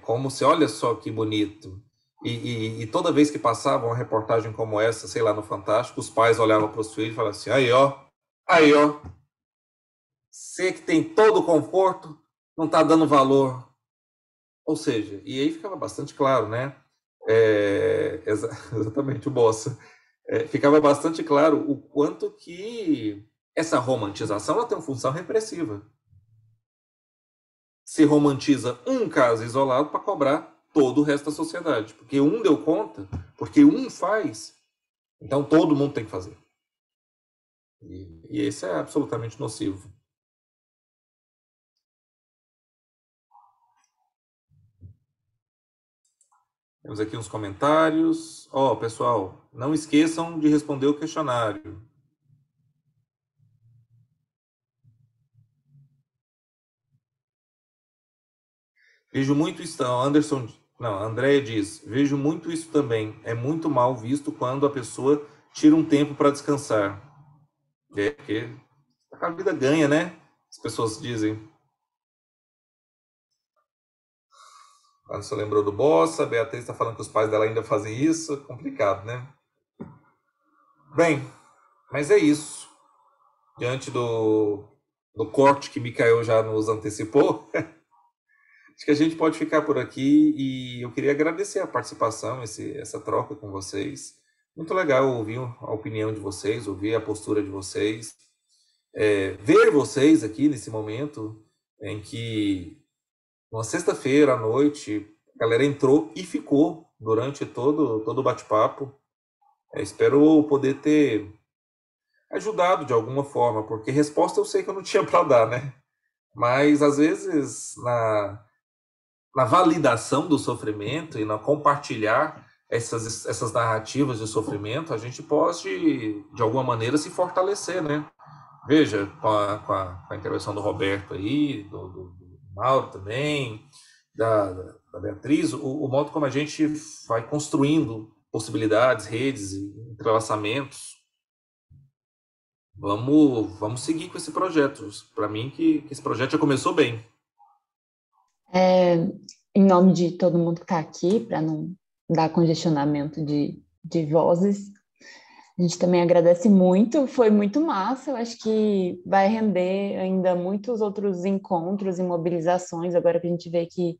Como se, olha só que bonito. E toda vez que passava uma reportagem como essa, sei lá, no Fantástico, os pais olhavam para os filhos e falavam assim, aí ó, você que tem todo o conforto, não está dando valor. Ou seja, e aí ficava bastante claro, né? Exatamente, o Bossa. Ficava bastante claro o quanto que essa romantização ela tem uma função repressiva. Se romantiza um caso isolado para cobrar todo o resto da sociedade. Porque um deu conta, porque um faz, então todo mundo tem que fazer. E esse é absolutamente nocivo. Temos aqui uns comentários. Pessoal, não esqueçam de responder o questionário. Vejo muito isso. André diz, vejo muito isso também. É muito mal visto quando a pessoa tira um tempo para descansar. Porque a vida ganha, né? As pessoas dizem. Quando você lembrou do Bossa, a Beatriz está falando que os pais dela ainda fazem isso. É complicado, né? Bem, mas é isso. Diante do corte que Micael já nos antecipou, acho que a gente pode ficar por aqui e eu queria agradecer a participação, essa troca com vocês. Muito legal ouvir a opinião de vocês, ouvir a postura de vocês, ver vocês aqui nesse momento em que, uma sexta-feira à noite, a galera entrou e ficou durante todo o bate-papo. Espero poder ter ajudado de alguma forma, porque resposta eu sei que eu não tinha para dar, né? Mas, às vezes, na validação do sofrimento e na compartilhar essas narrativas de sofrimento, a gente pode, de alguma maneira, se fortalecer, né? Veja, com a intervenção do Roberto aí, do Mauro também, da Beatriz, o modo como a gente vai construindo possibilidades, redes e entrelaçamentos. Vamos seguir com esse projeto. Para mim, que esse projeto já começou bem. Em nome de todo mundo que está aqui, para não dar congestionamento de vozes, a gente também agradece muito, foi muito massa, eu acho que vai render ainda muitos outros encontros e mobilizações, agora que a gente vê que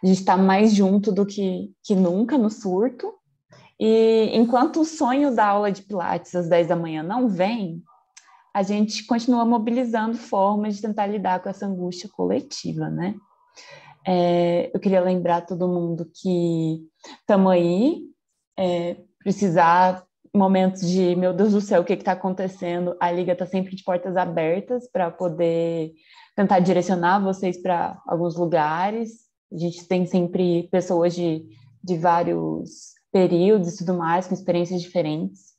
a gente está mais junto do que nunca no surto, e enquanto o sonho da aula de Pilates às 10 da manhã não vem, a gente continua mobilizando formas de tentar lidar com essa angústia coletiva, né? Eu queria lembrar todo mundo que estamos aí, precisar momentos de, meu Deus do céu, o que está acontecendo? A Liga está sempre de portas abertas para poder tentar direcionar vocês para alguns lugares. A gente tem sempre pessoas de vários períodos e tudo mais, com experiências diferentes.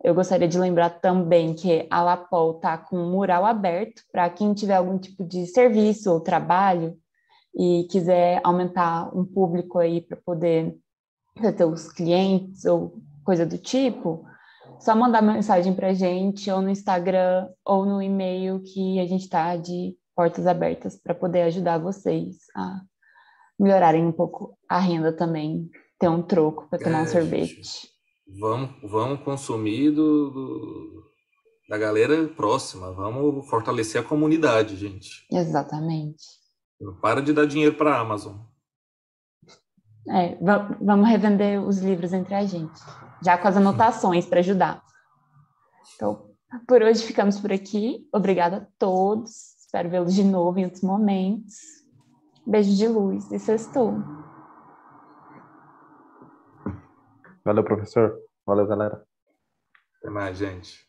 Eu gostaria de lembrar também que a Lapol está com um mural aberto para quem tiver algum tipo de serviço ou trabalho e quiser aumentar um público aí para poder ter os clientes ou coisa do tipo, só mandar mensagem para a gente ou no Instagram ou no e-mail que a gente está de portas abertas para poder ajudar vocês a melhorarem um pouco a renda também, ter um troco para tomar um sorvete. Gente, vamos consumir da galera próxima, vamos fortalecer a comunidade, gente. Exatamente. Não para de dar dinheiro para a Amazon. Vamos revender os livros entre a gente, já com as anotações para ajudar. Então, por hoje ficamos por aqui. Obrigada a todos. Espero vê-los de novo em outros momentos. Beijo de luz e sextou. Valeu, professor. Valeu, galera. Até mais, gente.